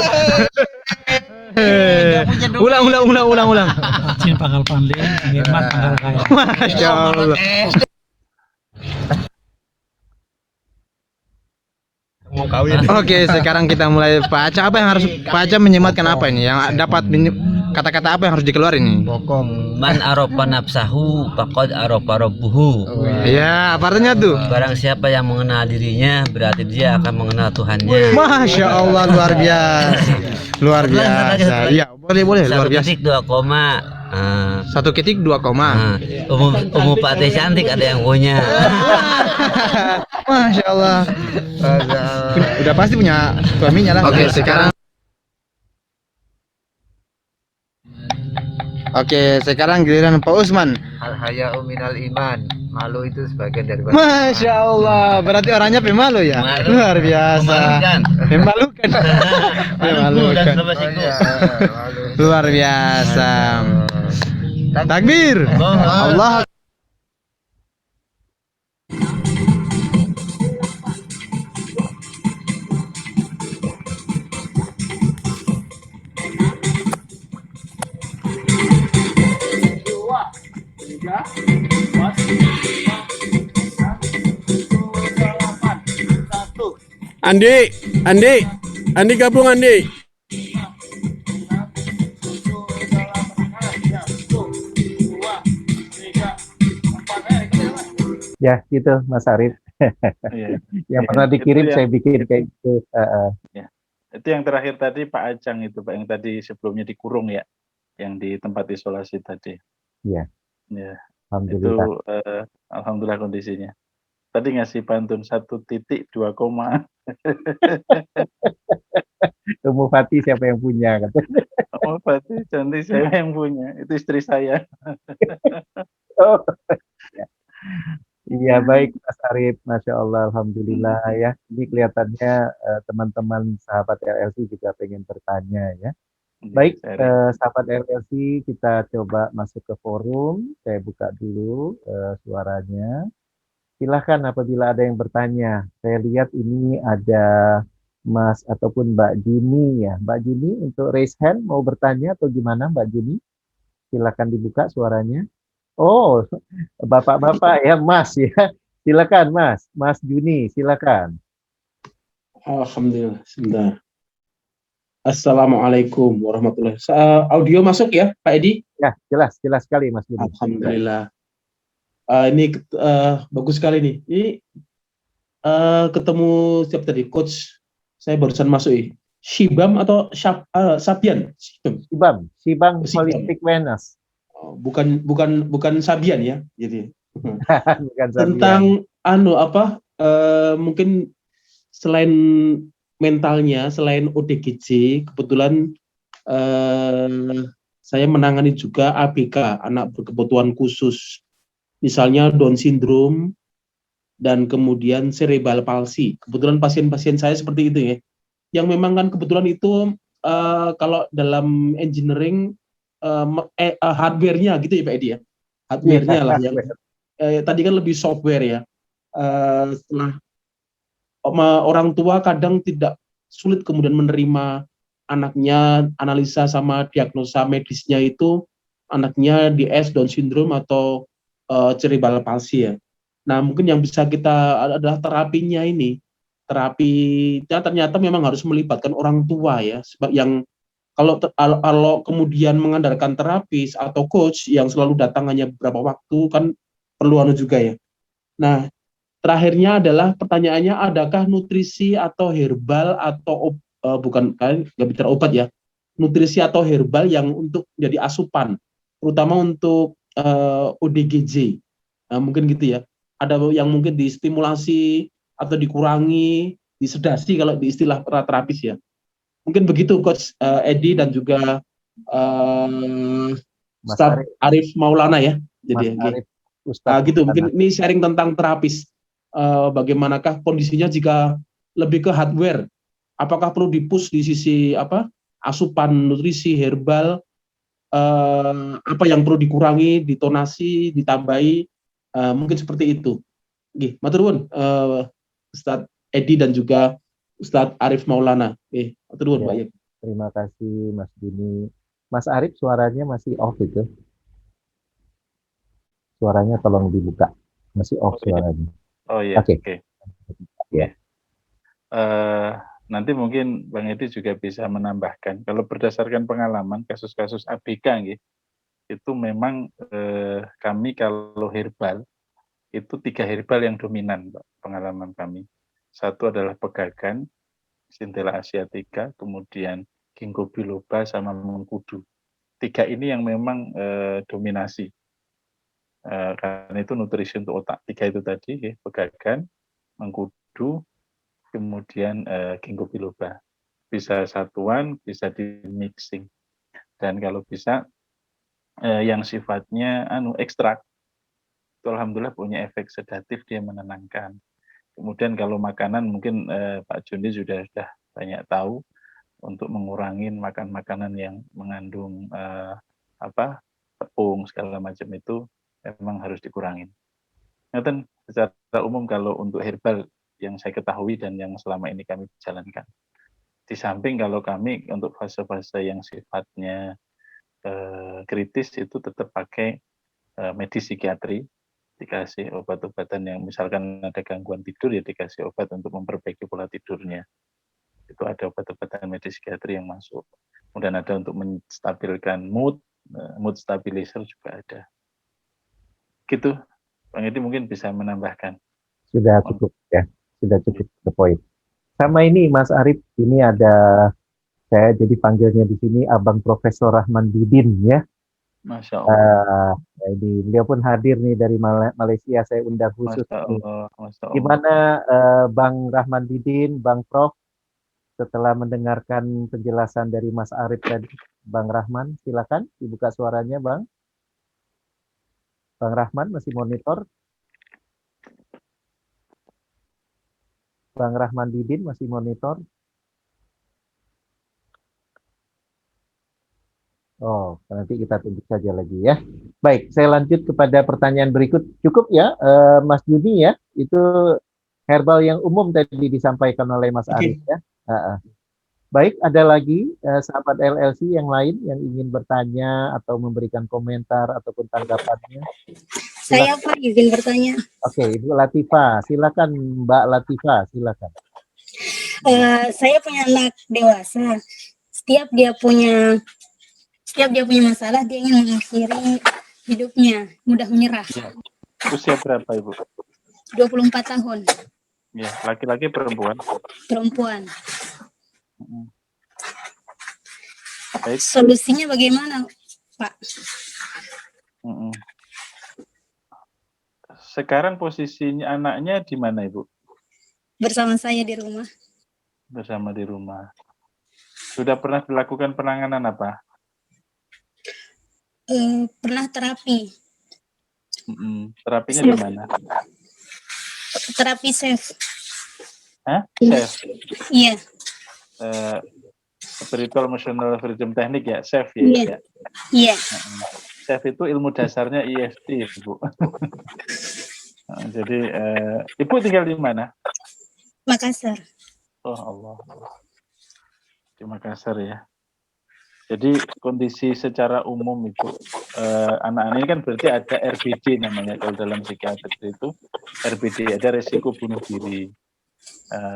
Speaker 2: Ulang.
Speaker 6: Acun pangkal pandai, mat pangkal kaya.
Speaker 2: Masya Allah.
Speaker 7: Mau kawin.
Speaker 2: Oke, sekarang kita mulai. Pak Aca, apa yang harus Pak Aca menyematkan apa ini? Yang dapat kata-kata apa yang harus dikeluarin ini?
Speaker 5: Bokong man aropa nafsahu faqad aropa rabbuhu.
Speaker 2: Ya, apa artinya tuh?
Speaker 5: Barang siapa yang mengenal dirinya berarti dia akan mengenal Tuhannya.
Speaker 2: Masya Allah, luar biasa. Luar biasa. Iya, boleh, luar biasa.
Speaker 5: 1,2 koma.
Speaker 2: 1,2 koma.
Speaker 5: Umum Pak Teh cantik ada yang punya.
Speaker 2: Masya Allah. Udah pasti punya suaminya lah. Oke, sekarang giliran Pak Usman.
Speaker 8: Al-haya'u minal iman. Malu itu sebagian dari
Speaker 2: Masya Allah, berarti orangnya pemalu ya?
Speaker 5: Malu.
Speaker 2: Luar biasa. Memalukan. Memalukan. Luar biasa. Takbir. Allah.
Speaker 9: Andi gabung Andi.
Speaker 1: Ya, gitu Mas Arif.
Speaker 3: Iya.
Speaker 1: Yang pernah dikirim
Speaker 3: Itu
Speaker 1: saya bikin kayak gitu.
Speaker 3: Itu yang terakhir tadi Pak Ajang itu Pak, yang tadi sebelumnya dikurung ya, yang di tempat isolasi tadi.
Speaker 1: Iya.
Speaker 3: Ya, itu
Speaker 1: Alhamdulillah.
Speaker 3: alhamdulillah kondisinya. Tadi ngasih pantun 1,2 koma.
Speaker 1: Ummu Fati siapa yang punya? Katanya.
Speaker 3: Oh, Fatih cantik, saya yang punya. Itu istri saya.
Speaker 1: Oh, iya baik Mas Arif, Masya Allah, Alhamdulillah ya. Ini kelihatannya teman-teman sahabat LLC juga pengen bertanya ya. Baik, sahabat LLC, kita coba masuk ke forum. Saya buka dulu suaranya. Silahkan apabila ada yang bertanya. Saya lihat ini ada Mas ataupun Mbak Juni ya. Mbak Juni untuk raise hand mau bertanya atau gimana Mbak Juni? Silahkan dibuka suaranya. Oh, bapak-bapak ya Mas ya. Silakan Mas, Mas Juni, silakan.
Speaker 10: Alhamdulillah, sebentar. Assalamualaikum warahmatullahi wabarakatuh. Audio masuk ya, Pak Edi?
Speaker 1: Ya, jelas sekali Mas Juni.
Speaker 10: Alhamdulillah. Ini bagus sekali nih. Ini ketemu siapa tadi? Coach, saya barusan masuk ya. Shibam atau Sabian?
Speaker 1: Shibam Holistic Wellness.
Speaker 10: Bukan Sabian ya, jadi.
Speaker 1: Bukan Sabian.
Speaker 10: Tentang mungkin selain mentalnya, selain ODGJ, kebetulan saya menangani juga ABK, anak berkebutuhan khusus. Misalnya Down syndrome dan kemudian cerebral palsy. Kebetulan pasien-pasien saya seperti itu ya. Yang memang kan kebetulan itu kalau dalam engineering hardware-nya gitu ya Pak Edi ya. Hardware-nya lah yang tadi kan lebih software ya. Setelah orang tua kadang tidak sulit kemudian menerima anaknya, analisa sama diagnosa medisnya itu anaknya DS, Down syndrome atau cerebral palsy ya. Nah mungkin yang bisa kita adalah terapinya ini. Terapinya ternyata memang harus melibatkan orang tua ya. Sebab yang kalau kemudian mengandalkan terapis atau coach yang selalu datang hanya beberapa waktu kan perlu juga ya. Nah terakhirnya adalah pertanyaannya, adakah nutrisi atau herbal atau bukan kan nggak bicara obat ya, nutrisi atau herbal yang untuk jadi asupan, terutama untuk ODGJ, mungkin gitu ya. Ada yang mungkin distimulasi atau dikurangi, disedasi kalau di istilah terapis ya. Mungkin begitu Coach Edi dan juga Ustaz Arif Maulana ya. Jadi
Speaker 1: Mas
Speaker 10: oke.
Speaker 1: Arif, Ustadz
Speaker 10: Gitu,
Speaker 1: Maulana.
Speaker 10: mungkin ini sharing tentang terapis. Bagaimanakah kondisinya jika lebih ke hardware? Apakah perlu dipush di sisi asupan nutrisi herbal? Apa yang perlu dikurangi, ditonasi, ditambahi? Mungkin seperti itu. Oke, matur nuwun, Ustadz Edi dan juga Ustadz Arif Maulana. Oke, matur nuwun,
Speaker 1: Ya,
Speaker 10: Pak Yek.
Speaker 1: terima kasih Mas Dini. Mas Arif suaranya masih off itu. Suaranya tolong dibuka. Masih off
Speaker 3: Oh iya.
Speaker 1: suaranya.
Speaker 3: Oh iya,
Speaker 1: Oke.
Speaker 3: oke.
Speaker 1: Ya.
Speaker 3: Nanti mungkin Bang Edi juga bisa menambahkan, kalau berdasarkan pengalaman kasus-kasus ABK nggih, itu memang kami kalau herbal, itu 3 herbal yang dominan, Pak, pengalaman kami. Satu adalah pegagan, Centella asiatica, kemudian ginkgo biloba, sama mengkudu. 3 ini yang memang dominasi. Karena itu nutrisi untuk otak. 3 itu tadi, ya, pegagan, mengkudu, kemudian ginkgo biloba. Bisa satuan, bisa di mixing. Dan kalau bisa yang sifatnya ekstrak, itu alhamdulillah punya efek sedatif, dia menenangkan. Kemudian kalau makanan mungkin Pak Joni sudah banyak tahu, untuk mengurangi makan makanan yang mengandung tepung segala macam itu memang harus dikurangin. Ngeten, secara umum kalau untuk herbal yang saya ketahui dan yang selama ini kami jalankan. Di samping kalau kami untuk fase-fase yang sifatnya kritis itu tetap pakai medis psikiatri, dikasih obat-obatan yang misalkan ada gangguan tidur, ya dikasih obat untuk memperbaiki pola tidurnya. Itu ada obat-obatan medis psikiatri yang masuk. Kemudian ada untuk menstabilkan mood stabilizer juga ada. Gitu, Bang Edi mungkin bisa menambahkan.
Speaker 1: Sudah cukup ya, sudah cukup ke poin. Sama ini Mas Arif, ini ada saya jadi panggilnya di sini Abang Profesor Rahman Didin ya.
Speaker 3: Masya Allah.
Speaker 1: Ini beliau pun hadir nih dari Malaysia, saya undang khusus.
Speaker 3: Masya Allah. Masya Allah.
Speaker 1: Gimana Bang Rahman Didin, Bang Prof, setelah mendengarkan penjelasan dari Mas Arif tadi, Bang Rahman, silakan dibuka suaranya, Bang. Bang Rahman masih monitor? Bang Rahman Didin masih monitor? Oh, nanti kita tunjuk saja lagi ya. Baik, saya lanjut kepada pertanyaan berikut. Cukup ya, Mas Juni ya. Itu herbal yang umum tadi disampaikan oleh Mas Arif ya. Baik, ada lagi sahabat LLC yang lain yang ingin bertanya atau memberikan komentar ataupun tanggapannya?
Speaker 9: Saya Pak izin bertanya.
Speaker 1: Oke, Ibu Latifah, silakan Mbak Latifah, silakan.
Speaker 9: Saya punya anak dewasa. Setiap dia punya masalah, dia ingin mengakhiri hidupnya, mudah menyerah.
Speaker 3: Ya. Usia berapa Ibu?
Speaker 9: 24 tahun.
Speaker 3: Ya, laki-laki perempuan?
Speaker 9: Perempuan.
Speaker 3: Baik.
Speaker 9: Solusinya bagaimana, Pak?
Speaker 3: Sekarang posisinya anaknya di mana, Ibu?
Speaker 9: Bersama saya di rumah.
Speaker 3: Bersama di rumah. Sudah pernah dilakukan penanganan apa?
Speaker 9: Pernah terapi.
Speaker 3: Terapinya di mana?
Speaker 9: Terapi SEF.
Speaker 3: Hah? SEF?
Speaker 9: Iya.
Speaker 3: Spiritual Emotional Freedom Technique ya, SEF ya?
Speaker 9: Iya. Iya.
Speaker 3: SEF itu ilmu dasarnya EFT, Ibu. Jadi, Ibu tinggal di mana?
Speaker 9: Makassar.
Speaker 3: Oh Allah. Di Makassar ya. Jadi kondisi secara umum itu anak-anak ini kan berarti ada RBD namanya kalau dalam psikiatri itu RBD, ada resiko bunuh diri.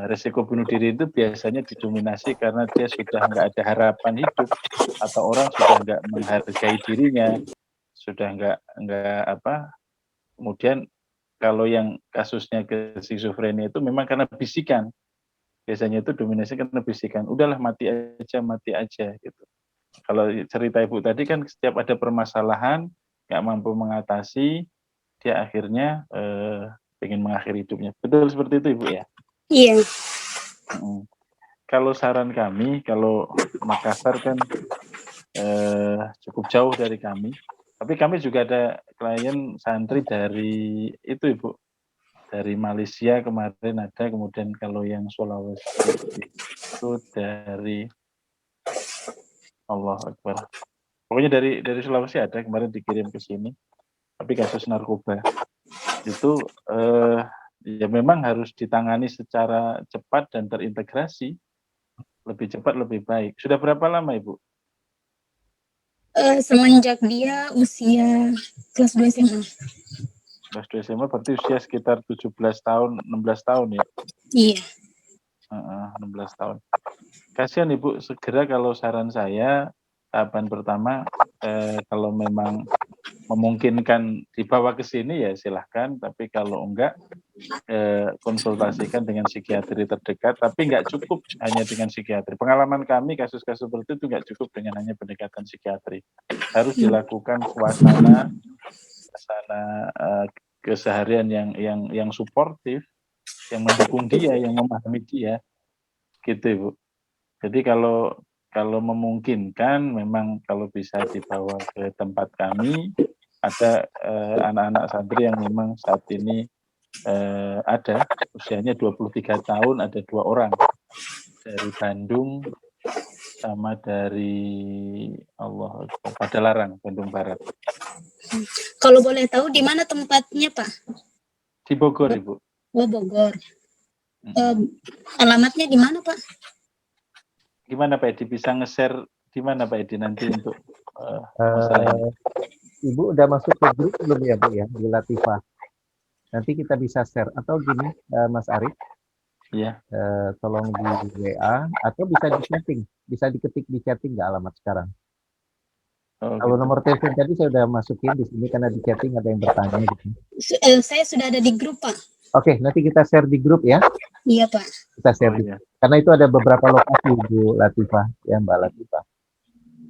Speaker 3: Resiko bunuh diri itu biasanya didominasi karena dia sudah nggak ada harapan hidup atau orang sudah nggak menghargai dirinya, sudah nggak kemudian kalau yang kasusnya ke skizofrenia itu memang karena bisikan, biasanya itu dominasi karena bisikan, udahlah mati aja gitu. Kalau cerita Ibu tadi kan setiap ada permasalahan nggak mampu mengatasi, dia akhirnya ingin mengakhiri hidupnya. Betul seperti itu Ibu ya?
Speaker 9: Iya.
Speaker 3: Kalau saran kami, kalau Makassar kan cukup jauh dari kami. Tapi kami juga ada klien santri dari itu Ibu, dari Malaysia kemarin ada, kemudian kalau yang Sulawesi itu dari Allah Akbar. Pokoknya dari Sulawesi ada kemarin dikirim ke sini. Tapi kasus narkoba itu ya memang harus ditangani secara cepat dan terintegrasi. Lebih cepat lebih baik. Sudah berapa lama Ibu?
Speaker 9: Semenjak dia usia kelas 2 SMA.
Speaker 3: Kelas 2 SMA berarti usia sekitar 17 tahun, 16 tahun ya?
Speaker 9: Iya.
Speaker 3: 16 tahun. Kasihan Ibu, segera kalau saran saya, tahapan pertama, kalau memang memungkinkan dibawa ke sini ya silahkan, tapi kalau enggak, konsultasikan dengan psikiatri terdekat, tapi enggak cukup hanya dengan psikiatri. Pengalaman kami kasus-kasus seperti itu enggak cukup dengan hanya pendekatan psikiatri. Harus dilakukan suasana keseharian yang suportif, yang mendukung dia, yang memahami dia, gitu Ibu. Jadi kalau memungkinkan, memang kalau bisa dibawa ke tempat kami, ada anak-anak santri yang memang saat ini ada usianya 23 tahun, ada 2 orang dari Bandung sama dari Padalarang, Bandung Barat.
Speaker 9: Kalau boleh tahu di mana tempatnya, Pak?
Speaker 3: Di Bogor, Ibu.
Speaker 9: Oh, Bogor. Alamatnya di mana, Pak?
Speaker 3: Gimana Pak Edi, bisa nge-share di mana Pak Edi nanti untuk masalah ini?
Speaker 1: Ibu udah masuk ke grup belum ya Bu ya, di Latifah? Nanti kita bisa share, atau gini Mas Arief,
Speaker 3: Iya.
Speaker 1: tolong di WA, atau bisa di chatting, bisa diketik di chatting nggak alamat sekarang. Kalau
Speaker 3: gitu.
Speaker 1: nomor telepon tadi saya udah masukin di sini karena di chatting ada yang bertanya gitu.
Speaker 9: Saya sudah ada di grup, Pak.
Speaker 1: Oke, nanti kita share di grup ya.
Speaker 9: Iya, Pak.
Speaker 1: Kita share di, karena itu ada beberapa lokasi Bu Latifah, ya Mbak Latifah.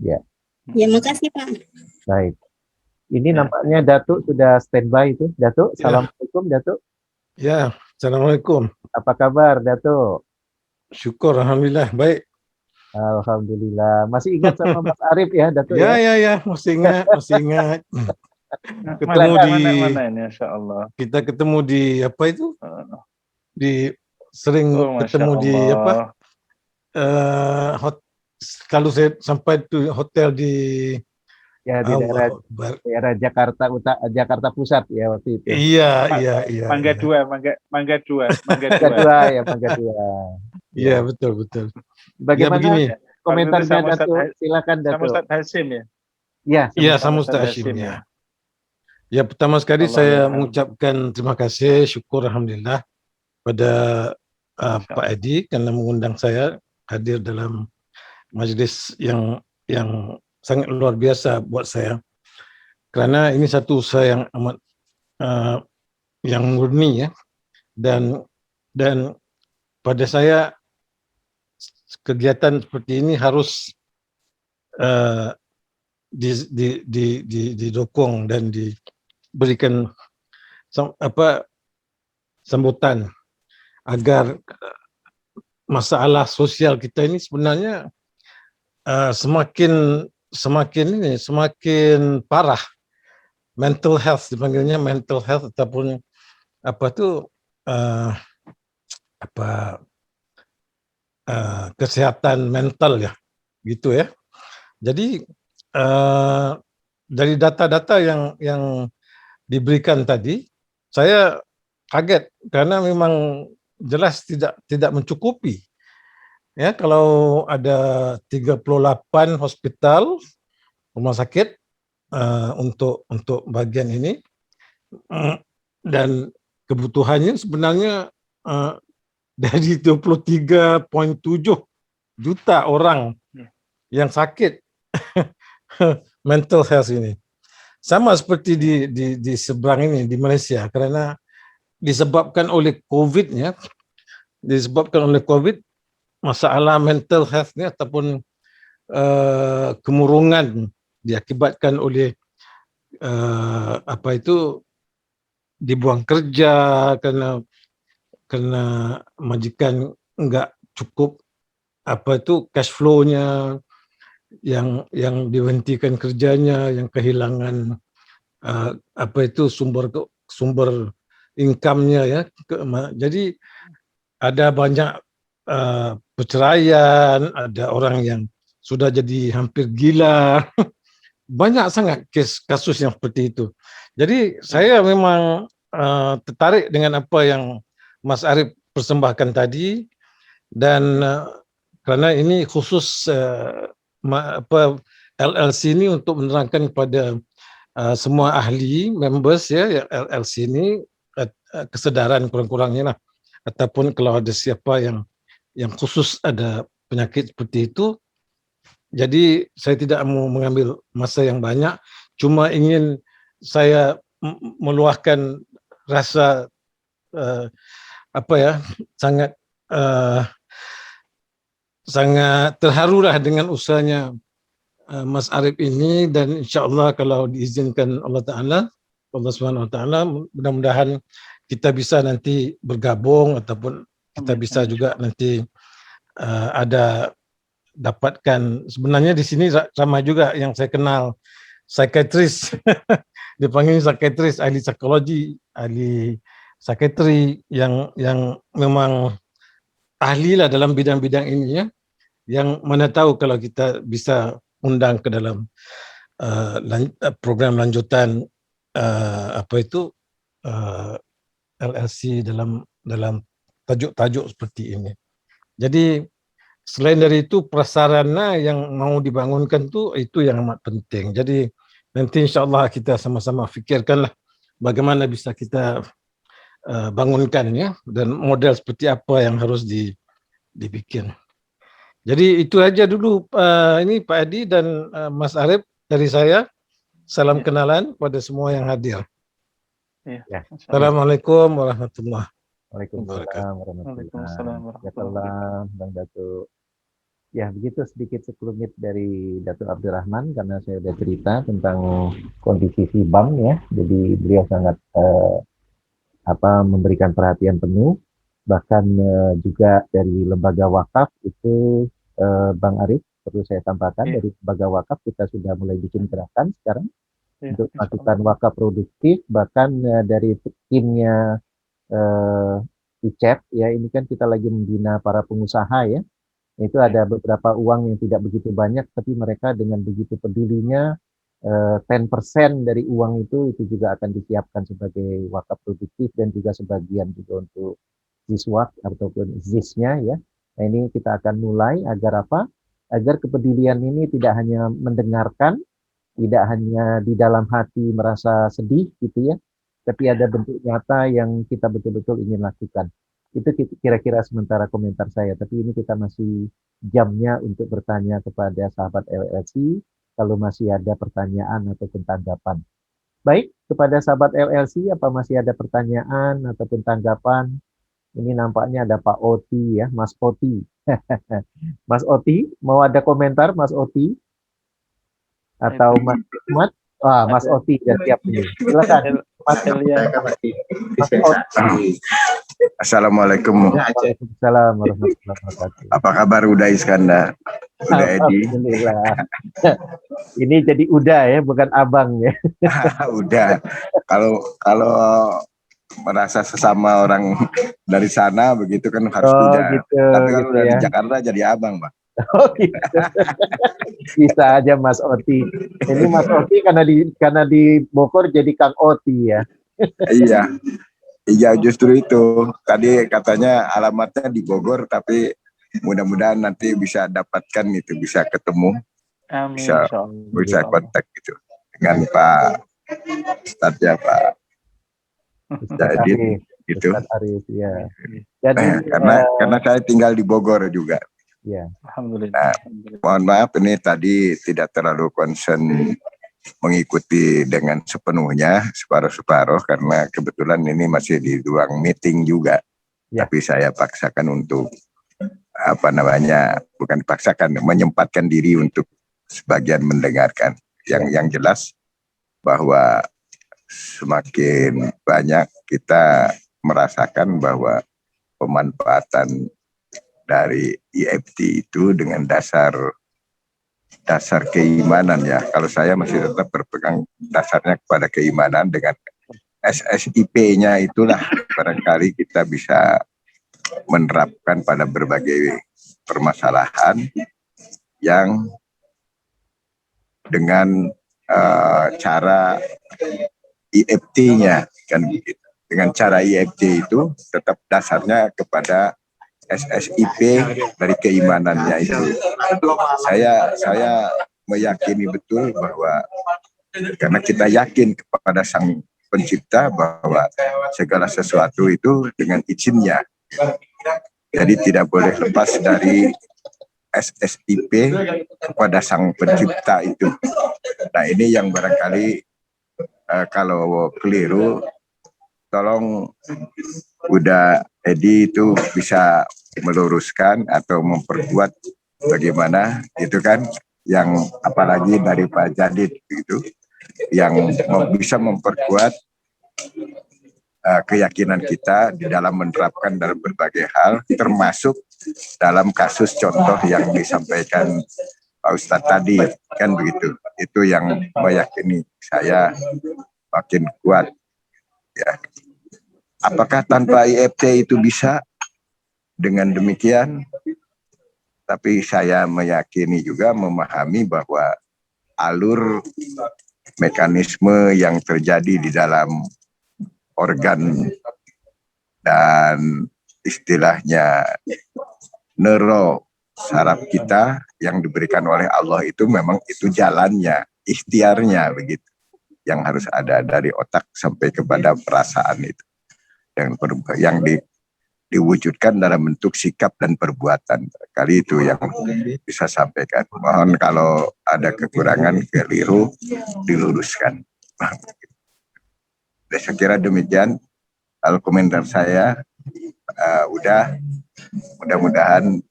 Speaker 1: Ya.
Speaker 9: Ya, makasih Pak.
Speaker 1: Baik. Ini nampaknya Datuk sudah standby itu. Datuk, Assalamualaikum Datuk.
Speaker 7: Ya, Assalamualaikum.
Speaker 1: Apa kabar Datuk?
Speaker 7: Syukur, Alhamdulillah, baik.
Speaker 1: Alhamdulillah. Masih ingat sama Mas Arief ya Datuk?
Speaker 7: Ya, masih ingat. Ketemu
Speaker 3: mana ini, Insya Allah.
Speaker 7: Kita ketemu di apa itu? Sering ketemu di apa? Kalau saya sampai di hotel di
Speaker 1: di daerah Jakarta Pusat ya waktu itu.
Speaker 7: Iya.
Speaker 3: Mangga Dua.
Speaker 7: Iya, betul.
Speaker 1: Bagaimana
Speaker 7: begini,
Speaker 1: komentarnya Datuk? Silakan Datuk.
Speaker 3: Sama Ustaz Hasim ya?
Speaker 7: Iya, sama Ustaz Hasim ya. Ya, pertama sekali saya mengucapkan terima kasih, syukur alhamdulillah pada Pak Edi karena mengundang saya hadir dalam majelis yang sangat luar biasa buat saya. Karena ini satu usaha yang amat yang murni ya. Dan pada saya kegiatan seperti ini harus didukung dan diberikan sambutan agar masalah sosial kita ini sebenarnya semakin parah. Mental health dipanggilnya mental health ataupun kesehatan mental ya, gitu ya. Jadi dari data-data yang diberikan tadi, saya kaget karena memang jelas tidak mencukupi. Ya, kalau ada 38 hospital, rumah sakit untuk bagian ini, dan kebutuhannya sebenarnya dari 23,7 juta orang yang sakit mental health ini. Sama seperti di seberang ini di Malaysia, karena disebabkan oleh COVID ya, masalah mental health ni ataupun kemurungan diakibatkan oleh dibuang kerja karena majikan enggak cukup cash flow-nya, yang dihentikan kerjanya, yang kehilangan apa itu sumber income-nya ya. Jadi ada banyak perceraian, ada orang yang sudah jadi hampir gila. Banyak sangat kasus yang seperti itu. Jadi saya memang tertarik dengan apa yang Mas Arif persembahkan tadi, dan karena ini khusus LLC ini untuk menerangkan kepada semua ahli members ya LLC ini kesedaran kurang-kurangnya lah, ataupun kalau ada siapa yang khusus ada penyakit seperti itu. Jadi saya tidak mau mengambil masa yang banyak, cuma ingin saya meluahkan rasa sangat terharulah dengan usahanya Mas Arif ini, dan insyaAllah kalau diizinkan Allah Ta'ala, Allah Subhanahu Wa Ta'ala, mudah-mudahan kita bisa nanti bergabung, ataupun kita bisa juga nanti ada dapatkan. Sebenarnya di sini ramai juga yang saya kenal psikiatris, dipanggil psikiatris, ahli psikologi, ahli psikiatri yang memang ahli lah dalam bidang-bidang ini ya, yang mana tahu kalau kita bisa undang ke dalam program lanjutan LLC dalam tajuk-tajuk seperti ini. Jadi selain dari itu prasarana yang mau dibangunkan itu yang amat penting. Jadi nanti insyaAllah kita sama-sama fikirkanlah bagaimana bisa kita bangunkan ya, dan model seperti apa yang harus dibikin. Jadi itu aja dulu ini Pak Adi dan Mas Arif dari saya. Salam kenalan pada semua yang hadir.
Speaker 3: Ya.
Speaker 7: Assalamualaikum warahmatullahi
Speaker 1: Waalaikumsalam warahmatullahi wabarakatuh. Bang Datuk. Ya, begitu sedikit sekelumit dari Datuk Abdurrahman, karena saya sudah cerita tentang kondisi SIBAM ya. Jadi beliau sangat memberikan perhatian penuh, bahkan juga dari lembaga wakaf itu Bang Arif, perlu saya tambahkan, dari lembaga wakaf kita sudah mulai bikin gerakan sekarang untuk melakukan wakaf produktif, bahkan dari timnya ICEP ya, ini kan kita lagi membina para pengusaha ya. Itu ada beberapa uang yang tidak begitu banyak, tapi mereka dengan begitu pedulinya 10% dari uang itu juga akan disiapkan sebagai wakaf produktif, dan juga sebagian juga untuk ZISWAK ataupun ZIS-nya ya. Nah, ini kita akan mulai agar apa? Agar kepedulian ini tidak hanya mendengarkan, tidak hanya di dalam hati merasa sedih gitu ya, tapi ada bentuk nyata yang kita betul-betul ingin lakukan. Itu kira-kira sementara komentar saya, tapi ini kita masih jamnya untuk bertanya kepada sahabat LLC kalau masih ada pertanyaan ataupun tanggapan. Baik, kepada sahabat LLC, apa masih ada pertanyaan ataupun tanggapan? Ini nampaknya ada Pak Oti ya, Mas Oti. Mas Oti, mau ada komentar Mas Oti? Atau Mas Hikmat? Mas Oti sudah siap ini. Silakan. Mas Oti.
Speaker 11: Assalamualaikum.
Speaker 1: Waalaikumsalam warahmatullahi wabarakatuh.
Speaker 11: Apa kabar Uda Iskandar? Uda Edi.
Speaker 1: Alhamdulillah. Ini jadi Uda ya, bukan abang ya.
Speaker 11: Udah. Kalau merasa sesama orang dari sana begitu kan harus Uda.
Speaker 1: Gitu,
Speaker 11: tapi kalau
Speaker 1: gitu
Speaker 11: dari
Speaker 1: ya.
Speaker 11: Jakarta jadi abang, Bang.
Speaker 1: Oh gitu. Bisa aja Mas Oti. Ini Mas Oti karena di Bogor jadi Kang Oti ya.
Speaker 11: Iya justru itu. Tadi katanya alamatnya di Bogor, tapi mudah-mudahan nanti bisa dapatkan itu, bisa ketemu.
Speaker 3: Amin.
Speaker 11: Bisa kontak gitu dengan Pak Ustadz ya, Pak Jadi gitu.
Speaker 1: Ustadz Arif ya. Jadi
Speaker 11: karena saya tinggal di Bogor juga.
Speaker 1: Ya.
Speaker 3: Alhamdulillah.
Speaker 11: Nah, mohon maaf ini tadi tidak terlalu concern mengikuti dengan sepenuhnya, separuh-separuh, karena kebetulan ini masih di ruang meeting juga.
Speaker 1: Ya.
Speaker 11: Tapi saya paksakan untuk bukan dipaksakan, menyempatkan diri untuk sebagian mendengarkan. Yang jelas bahwa semakin banyak kita merasakan bahwa pemanfaatan dari EFT itu dengan dasar dasar keimanan ya. Kalau saya masih tetap berpegang dasarnya kepada keimanan. Dengan SSIP-nya itulah barangkali kita bisa menerapkan pada berbagai permasalahan yang dengan cara IFT-nya kan begitu. Dengan cara IFT itu tetap dasarnya kepada SSIP dari keimanannya itu. Saya meyakini betul bahwa karena kita yakin kepada Sang Pencipta bahwa segala sesuatu itu dengan izinnya. Jadi tidak boleh lepas dari SSIP kepada Sang Pencipta itu. Nah ini yang barangkali kalau keliru, tolong Buddha Edi itu bisa meluruskan atau memperkuat bagaimana itu kan, yang apalagi dari Pak Jadid itu yang bisa memperkuat keyakinan kita di dalam menerapkan dalam berbagai hal, termasuk dalam kasus contoh yang disampaikan Pak Ustadz tadi, kan begitu. Itu yang meyakini saya makin kuat. Ya. Apakah tanpa IFT itu bisa? Dengan demikian, tapi saya meyakini juga memahami bahwa alur mekanisme yang terjadi di dalam organ dan istilahnya neuro saraf kita yang diberikan oleh Allah itu memang itu jalannya, ikhtiarnya begitu, yang harus ada dari otak sampai kepada perasaan itu, yang diwujudkan dalam bentuk sikap dan perbuatan. Kali itu yang bisa sampaikan. Mohon kalau ada kekurangan, keliru, diluruskan. Saya kira demikian. Kalau komentar saya udah, mudah-mudahan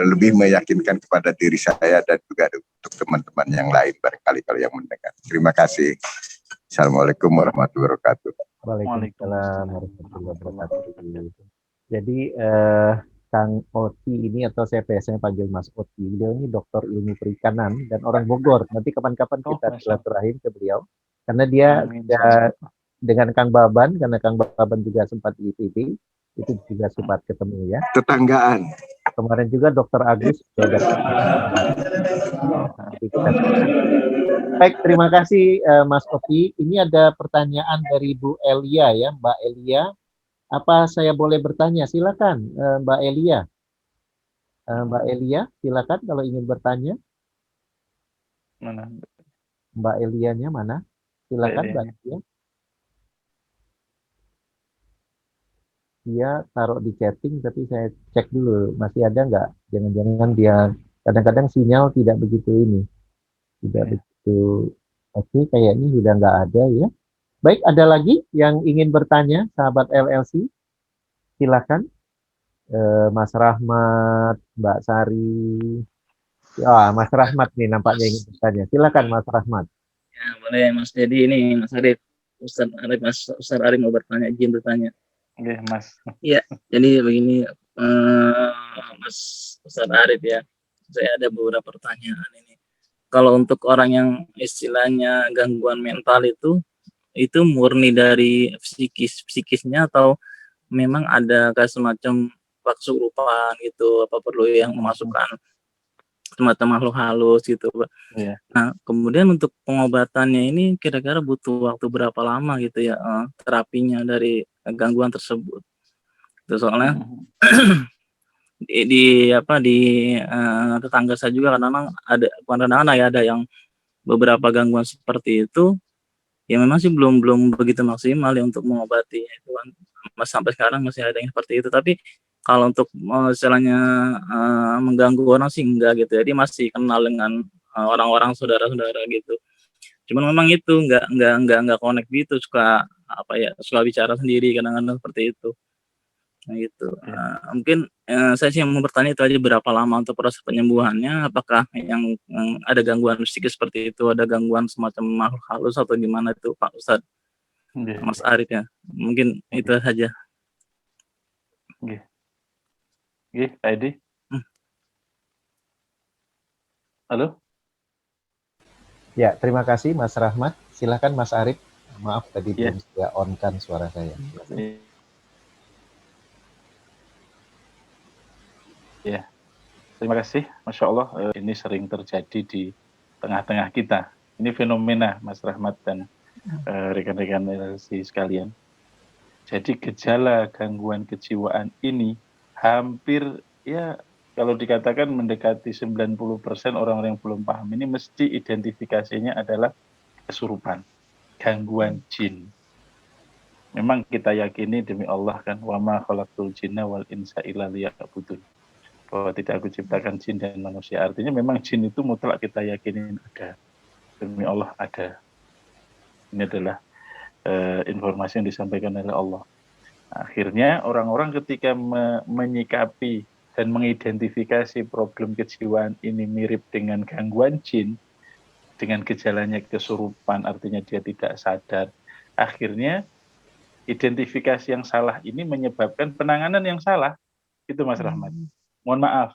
Speaker 11: lebih meyakinkan kepada diri saya dan juga untuk teman-teman yang lain barangkali kalau yang mendengar. Terima kasih. Assalamualaikum warahmatullahi wabarakatuh.
Speaker 1: Waalaikumsalam warahmatullahi wabarakatuh. Jadi Kang Oti ini, atau saya biasanya panggil Mas Oti, beliau ini doktor ilmu perikanan dan orang Bogor. Nanti kapan-kapan kita silaturahim ke beliau, karena dia dengan Kang Baban, karena Kang Baban juga sempat di IPB, itu juga sempat ketemu ya.
Speaker 11: Tetanggaan.
Speaker 1: Kemarin juga Dokter Agus juga Baik, terima kasih Mas Oti. Ini ada pertanyaan dari Bu Elia ya, Mbak Elia. Apa saya boleh bertanya? Silakan Mbak Elia. Mbak Elia, silakan kalau ingin bertanya.
Speaker 3: Mana?
Speaker 1: Mbak Elianya mana? Silakan Mbak Elia. Dia taruh di chatting, tapi saya cek dulu masih ada nggak? Jangan-jangan dia kadang-kadang sinyal tidak begitu ini, tidak begitu. Oke, kayaknya sudah nggak ada ya. Baik, ada lagi yang ingin bertanya, sahabat LLC? Silakan. Mas Rahmat, Mbak Sari. Ya, Mas Rahmat nih nampaknya ingin bertanya. Silakan Mas Rahmat.
Speaker 12: Ya, boleh Mas. Jadi ini Mas Arif, Ustaz Arif mau bertanya, izin bertanya.
Speaker 3: Oke, Mas.
Speaker 12: Iya, jadi begini Mas Ustaz Arif ya. Saya ada beberapa pertanyaan ini. Kalau untuk orang yang istilahnya gangguan mental itu murni dari psikisnya atau memang ada kayak semacam kesurupan gitu, apa perlu yang memasukkan semacam makhluk halus gitu, Pak.
Speaker 3: Iya.
Speaker 12: Nah, kemudian untuk pengobatannya ini kira-kira butuh waktu berapa lama gitu ya, terapinya dari gangguan tersebut. Itu soalnya di tetangga saya juga kadang-kadang ada yang beberapa gangguan seperti itu, ya memang sih belum begitu maksimal ya untuk mengobati itu kan. Sampai sekarang masih ada yang seperti itu, tapi kalau untuk istilahnya mengganggu orang sih enggak gitu. Jadi masih kenal dengan orang-orang saudara-saudara gitu. Cuman memang itu enggak connect gitu, suka bicara sendiri kadang-kadang seperti itu. Nah gitu. Mungkin saya sih mau bertanya itu aja, berapa lama untuk proses penyembuhannya? Apakah yang ada gangguan psikis seperti itu, ada gangguan semacam makhluk halus atau gimana itu Pak Ustadz? Mas Arif ya. Mungkin itu saja.
Speaker 3: Oke, Pak Edi. Halo?
Speaker 1: Ya, terima kasih Mas Rahmat. Silakan Mas Arif. Maaf tadi
Speaker 3: Ya.
Speaker 1: belum saya on-kan suara saya.
Speaker 3: Ya, terima kasih. Masya Allah, ini sering terjadi di tengah-tengah kita. Ini fenomena Mas Rahmat dan rekan-rekan LC sekalian. Jadi gejala gangguan kejiwaan ini hampir ya kalau dikatakan mendekati 90% orang-orang yang belum paham ini mesti identifikasinya adalah kesurupan, gangguan jin. Memang kita yakini demi Allah kan, wa ma khalaqtul jinna wal insa illa liya'budun. Bahwa tidak aku ciptakan jin dan manusia. Artinya memang jin itu mutlak kita yakini ada. Demi Allah ada. Ini adalah informasi yang disampaikan oleh Allah. Akhirnya orang-orang ketika menyikapi dan mengidentifikasi problem kejiwaan ini mirip dengan gangguan jin, dengan gejalanya kesurupan, artinya dia tidak sadar. Akhirnya identifikasi yang salah ini menyebabkan penanganan yang salah. Itu Mas Rahmat. Mohon maaf,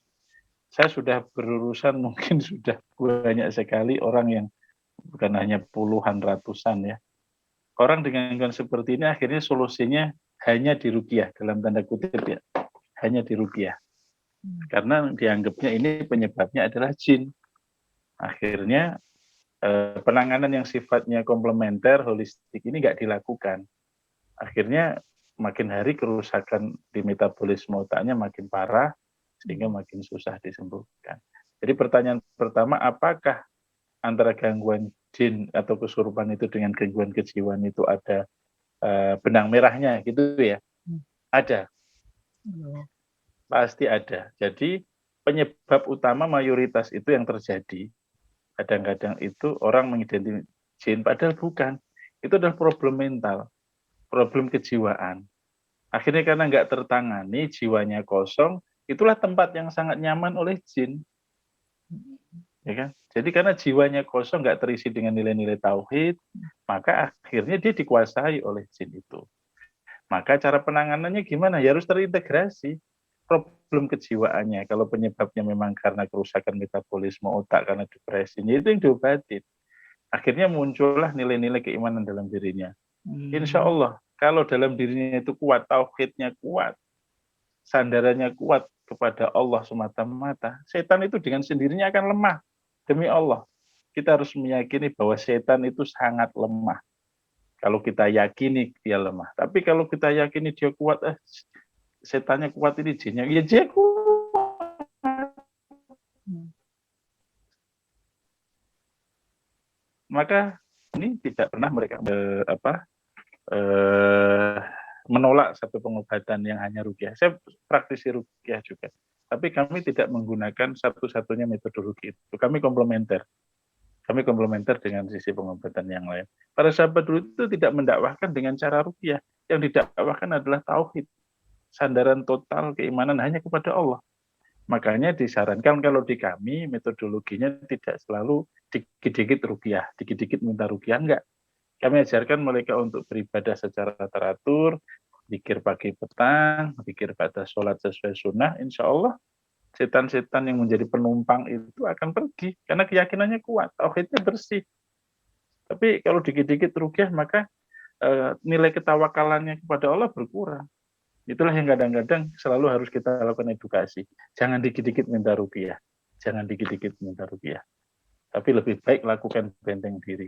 Speaker 3: saya sudah berurusan mungkin sudah banyak sekali orang yang bukan hanya puluhan, ratusan ya. Orang dengan gangguan seperti ini akhirnya solusinya hanya diruqyah, dalam tanda kutip ya, hanya diruqyah. Karena dianggapnya ini penyebabnya adalah jin. Akhirnya penanganan yang sifatnya komplementer, holistik ini nggak dilakukan. Akhirnya makin hari kerusakan di metabolisme otaknya makin parah, sehingga makin susah disembuhkan. Jadi pertanyaan pertama, apakah antara gangguan jin atau kesurupan itu dengan gangguan kejiwaan itu ada benang merahnya gitu ya? Ada. Pasti ada. Jadi penyebab utama mayoritas itu yang terjadi. Kadang-kadang itu orang mengidentifikasi jin, padahal bukan. Itu adalah problem mental, problem kejiwaan. Akhirnya karena nggak tertangani, jiwanya kosong, itulah tempat yang sangat nyaman oleh jin. Ya kan? Jadi karena jiwanya kosong, nggak terisi dengan nilai-nilai tauhid, maka akhirnya dia dikuasai oleh jin itu. Maka cara penanganannya gimana? Ya harus terintegrasi problem kejiwaannya. Kalau penyebabnya memang karena kerusakan metabolisme otak, karena depresinya, itu yang diobatin. Akhirnya muncullah nilai-nilai keimanan dalam dirinya. Insya Allah, kalau dalam dirinya itu kuat, tauhidnya kuat, sandarannya kuat kepada Allah semata-mata, setan itu dengan sendirinya akan lemah. Demi Allah, kita harus meyakini bahwa setan itu sangat lemah. Kalau kita yakini dia lemah. Tapi kalau kita yakini dia kuat, setannya kuat, ini jinnya, ya dia kuat. Maka ini tidak pernah mereka menolak satu pengobatan yang hanya ruqyah. Saya praktisi ruqyah juga. Tapi kami tidak menggunakan satu-satunya metodologi itu. Kami komplementer. Kami komplementer dengan sisi pengobatan yang lain. Para sahabat dulu itu tidak mendakwahkan dengan cara ruqyah. Yang didakwahkan adalah tauhid. Sandaran total keimanan hanya kepada Allah. Makanya disarankan kalau di kami metodologinya tidak selalu dikit-dikit ruqyah, dikit-dikit minta ruqyah, enggak. Kami ajarkan mereka untuk beribadah secara teratur, zikir pagi petang, zikir pada sholat sesuai sunnah, insya Allah setan-setan yang menjadi penumpang itu akan pergi karena keyakinannya kuat, tauhidnya bersih. Tapi kalau dikit-dikit ruqyah maka nilai ketawakalannya kepada Allah berkurang. Itulah yang kadang-kadang selalu harus kita lakukan edukasi. Jangan dikit-dikit minta ruqyah, jangan dikit-dikit minta ruqyah. Tapi lebih baik lakukan benteng diri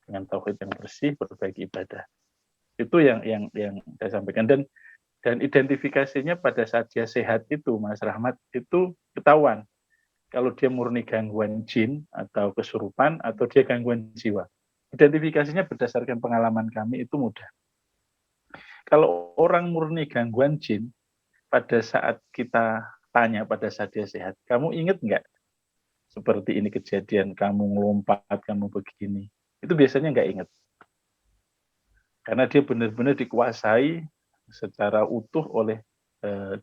Speaker 3: dengan tauhid yang bersih, berbaik ibadah. Itu yang saya sampaikan, dan identifikasinya pada saat dia sehat itu, Mas Rahmat, itu ketahuan kalau dia murni gangguan jin atau kesurupan atau dia gangguan jiwa. Identifikasinya berdasarkan pengalaman kami itu mudah. Kalau orang murni gangguan jin, pada saat kita tanya pada saat dia sehat, kamu ingat nggak seperti ini kejadian, kamu ngelompat, kamu begini, itu biasanya nggak ingat. Karena dia benar-benar dikuasai secara utuh oleh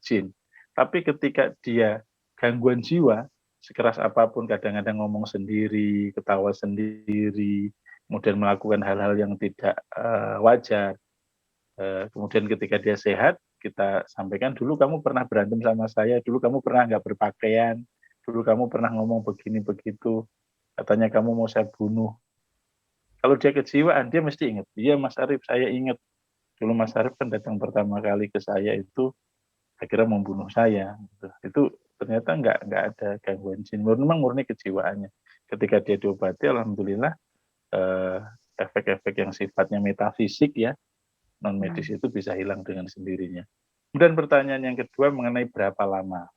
Speaker 3: jin. Tapi ketika dia gangguan jiwa, sekeras apapun kadang-kadang ngomong sendiri, ketawa sendiri, kemudian melakukan hal-hal yang tidak wajar. Kemudian ketika dia sehat, kita sampaikan, dulu kamu pernah berantem sama saya, dulu kamu pernah nggak berpakaian, dulu kamu pernah ngomong begini begitu. katanya kamu mau saya bunuh. Kalau dia kejiwaan, dia mesti ingat. Iya Mas Arif, saya ingat. Dulu Mas Arif kan datang pertama kali ke saya itu akhirnya membunuh saya. Gitu. Itu ternyata nggak ada gangguan jin. Memang murni kejiwaannya. Ketika dia diobati, alhamdulillah efek-efek yang sifatnya metafisik ya, non medis itu bisa hilang dengan sendirinya. Kemudian pertanyaan yang kedua mengenai berapa lama.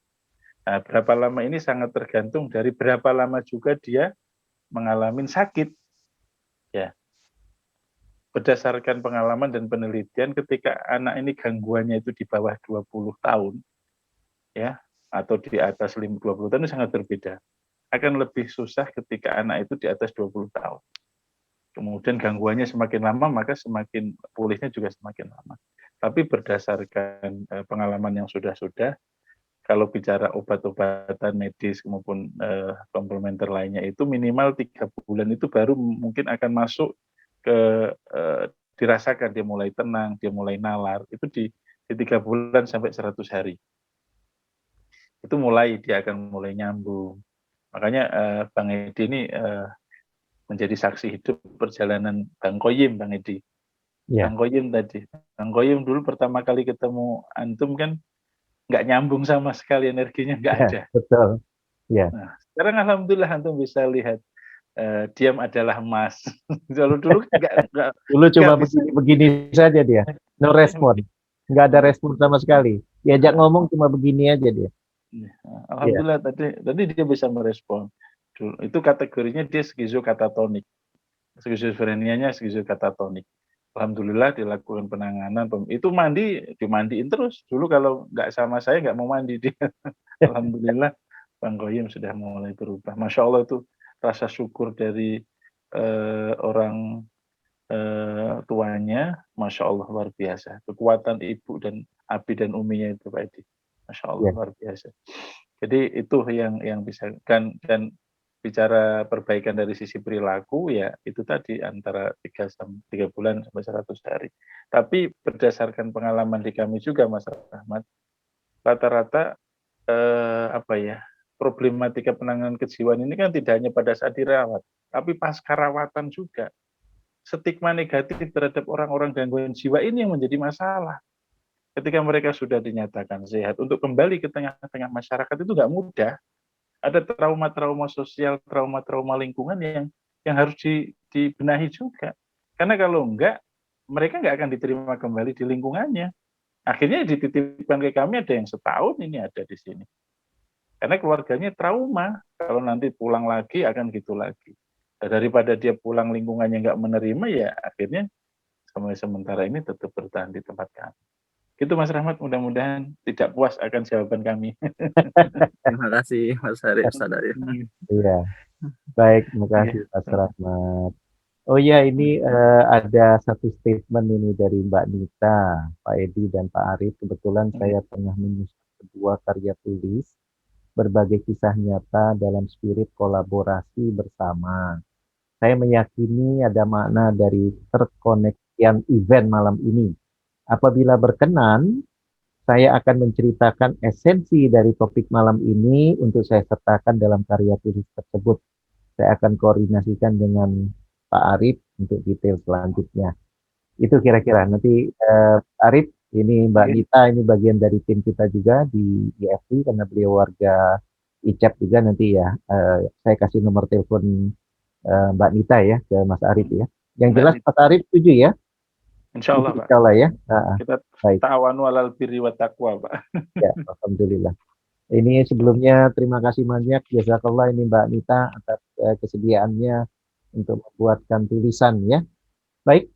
Speaker 3: Nah, berapa lama ini sangat tergantung dari berapa lama juga dia mengalami sakit. Ya. Berdasarkan pengalaman dan penelitian, ketika anak ini gangguannya itu di bawah 20 tahun, ya, atau di atas 20 tahun itu sangat berbeda. Akan lebih susah ketika anak itu di atas 20 tahun. Kemudian gangguannya semakin lama, maka semakin pulihnya juga semakin lama. Tapi berdasarkan pengalaman yang sudah-sudah, kalau bicara obat-obatan medis maupun komplementer lainnya itu minimal 3 bulan itu baru mungkin akan masuk ke dirasakan dia mulai tenang, dia mulai nalar, itu di 3 bulan sampai 100 hari. Itu mulai dia akan mulai nyambung. Makanya Bang Edi ini menjadi saksi hidup perjalanan Bang Qoyim, Bang Edi.
Speaker 1: Ya.
Speaker 3: Bang Qoyim tadi. Bang Qoyim dulu pertama kali ketemu antum kan nggak nyambung sama sekali, energinya nggak ada.
Speaker 1: Betul. Ya.
Speaker 3: Nah, sekarang alhamdulillah antum bisa lihat diam adalah emas. Kalau dulu nggak
Speaker 1: dulu cuma begini saja dia, no respon, nggak ada respon sama sekali. Diajak ngomong cuma begini aja dia.
Speaker 3: Alhamdulillah tadi dia bisa merespon. Itu kategorinya dia skizokatatonik. Skizofrenianya skizokatatonik. Alhamdulillah dilakukan penanganan. Itu dimandiin terus. Dulu kalau nggak sama saya nggak mau mandi dia. Alhamdulillah Bang Qoyim sudah mulai berubah. Masya Allah itu rasa syukur dari orang tuanya, Masya Allah luar biasa. Kekuatan ibu dan abi dan uminya itu Pak Edi. Masya Allah luar biasa. Jadi itu yang bisa dan bicara perbaikan dari sisi perilaku ya itu tadi antara 3 bulan sampai 100 hari. Tapi berdasarkan pengalaman di kami juga Mas Rahmat, rata-rata problematika penanganan kejiwaan ini kan tidak hanya pada saat dirawat, tapi pasca rawatan juga. Stigma negatif terhadap orang-orang gangguan jiwa ini yang menjadi masalah. Ketika mereka sudah dinyatakan sehat, untuk kembali ke tengah-tengah masyarakat itu nggak mudah. Ada trauma-trauma sosial, trauma-trauma lingkungan yang harus dibenahi juga. Karena kalau enggak, mereka nggak akan diterima kembali di lingkungannya. Akhirnya dititipkan ke kami, ada yang setahun ini ada di sini. Karena keluarganya trauma, kalau nanti pulang lagi akan gitu lagi. Dan daripada dia pulang lingkungannya nggak menerima, ya akhirnya sampai sementara ini tetap bertahan di tempat kami. Gitu Mas Rahmat, mudah-mudahan tidak puas akan jawaban kami.
Speaker 12: Terima kasih Mas Arif Sadari.
Speaker 1: Iya, baik, terima kasih Mas Rahmat. Oh ya, ini ada satu statement ini dari Mbak Nita, Pak Edi dan Pak Arif. Kebetulan saya tengah menyusun sebuah karya tulis berbagai kisah nyata dalam spirit kolaborasi bersama. Saya meyakini ada makna dari terkoneksian event malam ini. Apabila berkenan, saya akan menceritakan esensi dari topik malam ini untuk saya sertakan dalam karya tulis tersebut. Saya akan koordinasikan dengan Pak Arif untuk detail selanjutnya. Itu kira-kira nanti Arif, ini Mbak Nita, ini bagian dari tim kita juga di IFT karena beliau warga ICEP juga nanti ya. Saya kasih nomor telepon Mbak Nita ya ke Mas Arif ya. Yang jelas Mas Arif setuju ya?
Speaker 3: Insya Allah Pak.
Speaker 1: Insya Allah ya.
Speaker 3: Kita ta'awanu alal birri wa taqwa Pak.
Speaker 1: Ya, alhamdulillah. Ini sebelumnya terima kasih banyak jazakallah ini Mbak Nita atas kesediaannya untuk membuatkan tulisan ya. Baik,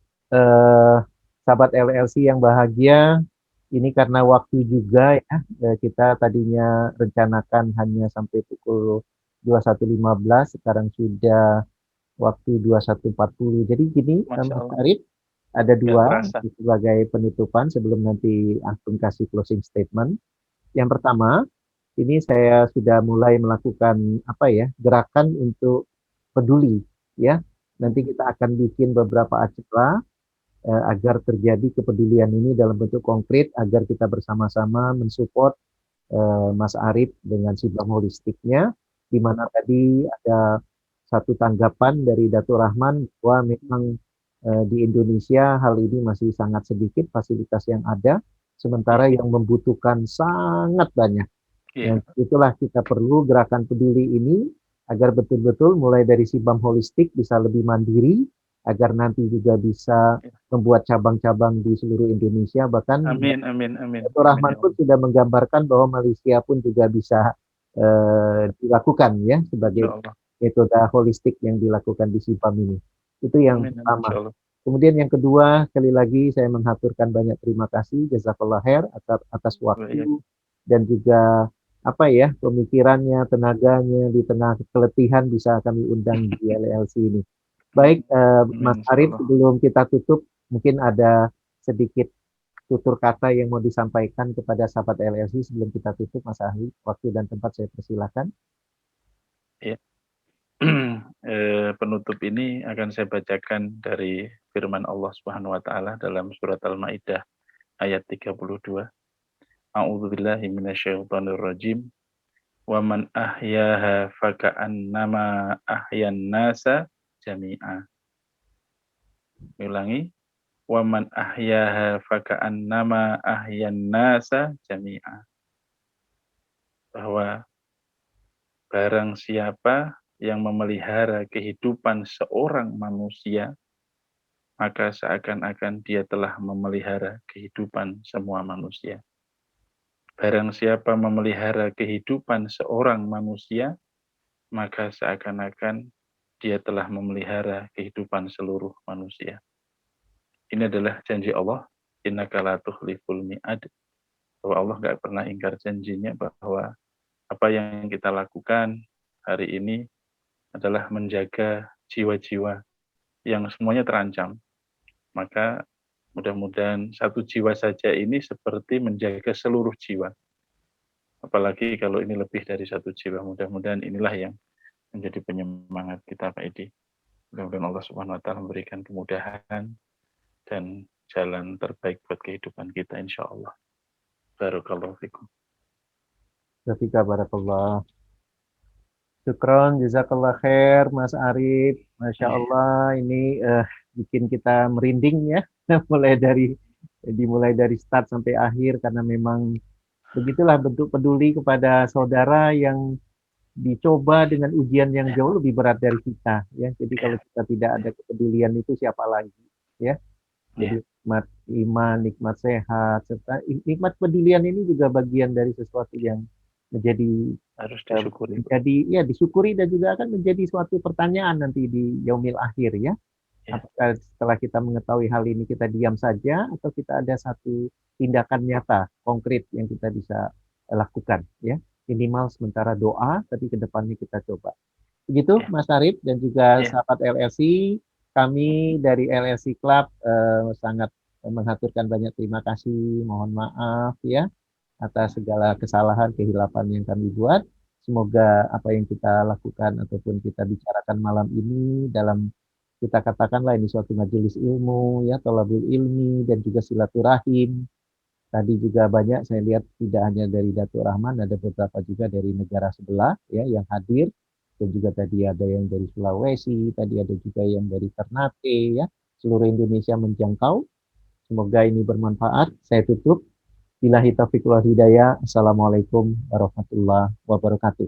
Speaker 1: sahabat LLC yang bahagia, ini karena waktu juga ya, kita tadinya rencanakan hanya sampai pukul 21.15, sekarang sudah waktu 21.40. Jadi gini, Mas Arif, ada dua sebagai penutupan sebelum nanti Antum kasih closing statement. Yang pertama, ini saya sudah mulai melakukan gerakan untuk peduli ya. Nanti kita akan bikin beberapa acara agar terjadi kepedulian ini dalam bentuk konkret agar kita bersama-sama mensupport Mas Arif dengan Sibam holistiknya, di mana tadi ada satu tanggapan dari Datuk Rahman bahwa memang di Indonesia hal ini masih sangat sedikit fasilitas yang ada, sementara yang membutuhkan sangat banyak.
Speaker 3: Iya.
Speaker 1: Itulah kita perlu gerakan peduli ini agar betul-betul mulai dari SIBAM holistik bisa lebih mandiri, agar nanti juga bisa membuat cabang-cabang di seluruh Indonesia, bahkan
Speaker 3: Amin.
Speaker 1: Datuk Rahman pun sudah menggambarkan bahwa Malaysia pun juga bisa dilakukan ya sebagai
Speaker 3: Insya Allah.
Speaker 1: metode holistik yang dilakukan di SIBAM ini. Itu yang
Speaker 3: Amin,
Speaker 1: pertama.
Speaker 3: insya Allah.
Speaker 1: Kemudian yang kedua, sekali lagi saya menghaturkan banyak terima kasih jazakallah khair atas waktu dan juga pemikirannya, tenaganya di tengah keletihan bisa kami undang di LLC ini. Baik, Mas Arif, sebelum kita tutup, mungkin ada sedikit tutur kata yang mau disampaikan kepada sahabat LLC sebelum kita tutup, Mas Arif. Waktu dan tempat saya persilakan.
Speaker 3: Ya. Penutup ini akan saya bacakan dari firman Allah Subhanahu wa taala dalam surat Al-Maidah ayat 32. A'udzubillahi minasyaitonirrajim. Wa man ahyaha faka'annama ahyan nasa jami'a. Ulangi. Wa man ahyaha faka'annama ahyan nasa jami'a. Bahwa barang siapa yang memelihara kehidupan seorang manusia, maka seakan-akan dia telah memelihara kehidupan semua manusia. Barang siapa memelihara kehidupan seorang manusia, maka seakan-akan dia telah memelihara kehidupan seluruh manusia. Ini adalah janji Allah, innaka la tukhliful mi'ad. Bahwa Allah nggak pernah ingkar janjinya bahwa apa yang kita lakukan hari ini adalah menjaga jiwa-jiwa yang semuanya terancam. Maka mudah-mudahan satu jiwa saja ini seperti menjaga seluruh jiwa. Apalagi kalau ini lebih dari satu jiwa. Mudah-mudahan inilah yang menjadi penyemangat kita, Pak Edi. Mudah-mudahan Allah Subhanahu wa taala memberikan kemudahan dan jalan terbaik buat kehidupan kita, insya Allah. Barakallahu fikum.
Speaker 1: Rafika barakallah. Syukron, jazakallah khair, Mas Arif. Masya Allah, ini bikin kita merinding ya, dimulai dari start sampai akhir, karena memang begitulah bentuk peduli kepada saudara yang dicoba dengan ujian yang jauh lebih berat dari kita. Ya, jadi kalau kita tidak ada kepedulian itu siapa lagi? Ya, jadi nikmat iman, nikmat sehat, serta nikmat pedulian ini juga bagian dari sesuatu yang menjadi
Speaker 3: harus disyukuri.
Speaker 1: Disyukuri dan juga akan menjadi suatu pertanyaan nanti di yaumil akhir ya. Apakah setelah kita mengetahui hal ini kita diam saja atau kita ada satu tindakan nyata, konkret yang kita bisa lakukan ya. Minimal sementara doa, tapi ke depannya kita coba. Begitu Mas Arif dan juga sahabat LLC, kami dari LLC Club sangat menghaturkan banyak terima kasih, mohon maaf ya atas segala kesalahan, kehilapan yang kami buat. Semoga apa yang kita lakukan ataupun kita bicarakan malam ini dalam kita katakanlah ini suatu majelis ilmu ya, thalabul ilmi dan juga silaturahim. Tadi juga banyak saya lihat tidak hanya dari Datuk Rahman, ada beberapa juga dari negara sebelah ya yang hadir, dan juga tadi ada yang dari Sulawesi, tadi ada juga yang dari Ternate ya, seluruh Indonesia menjangkau. Semoga ini bermanfaat. Saya tutup. Billahi taufiq wal hidayah. Assalamualaikum warahmatullahi wabarakatuh.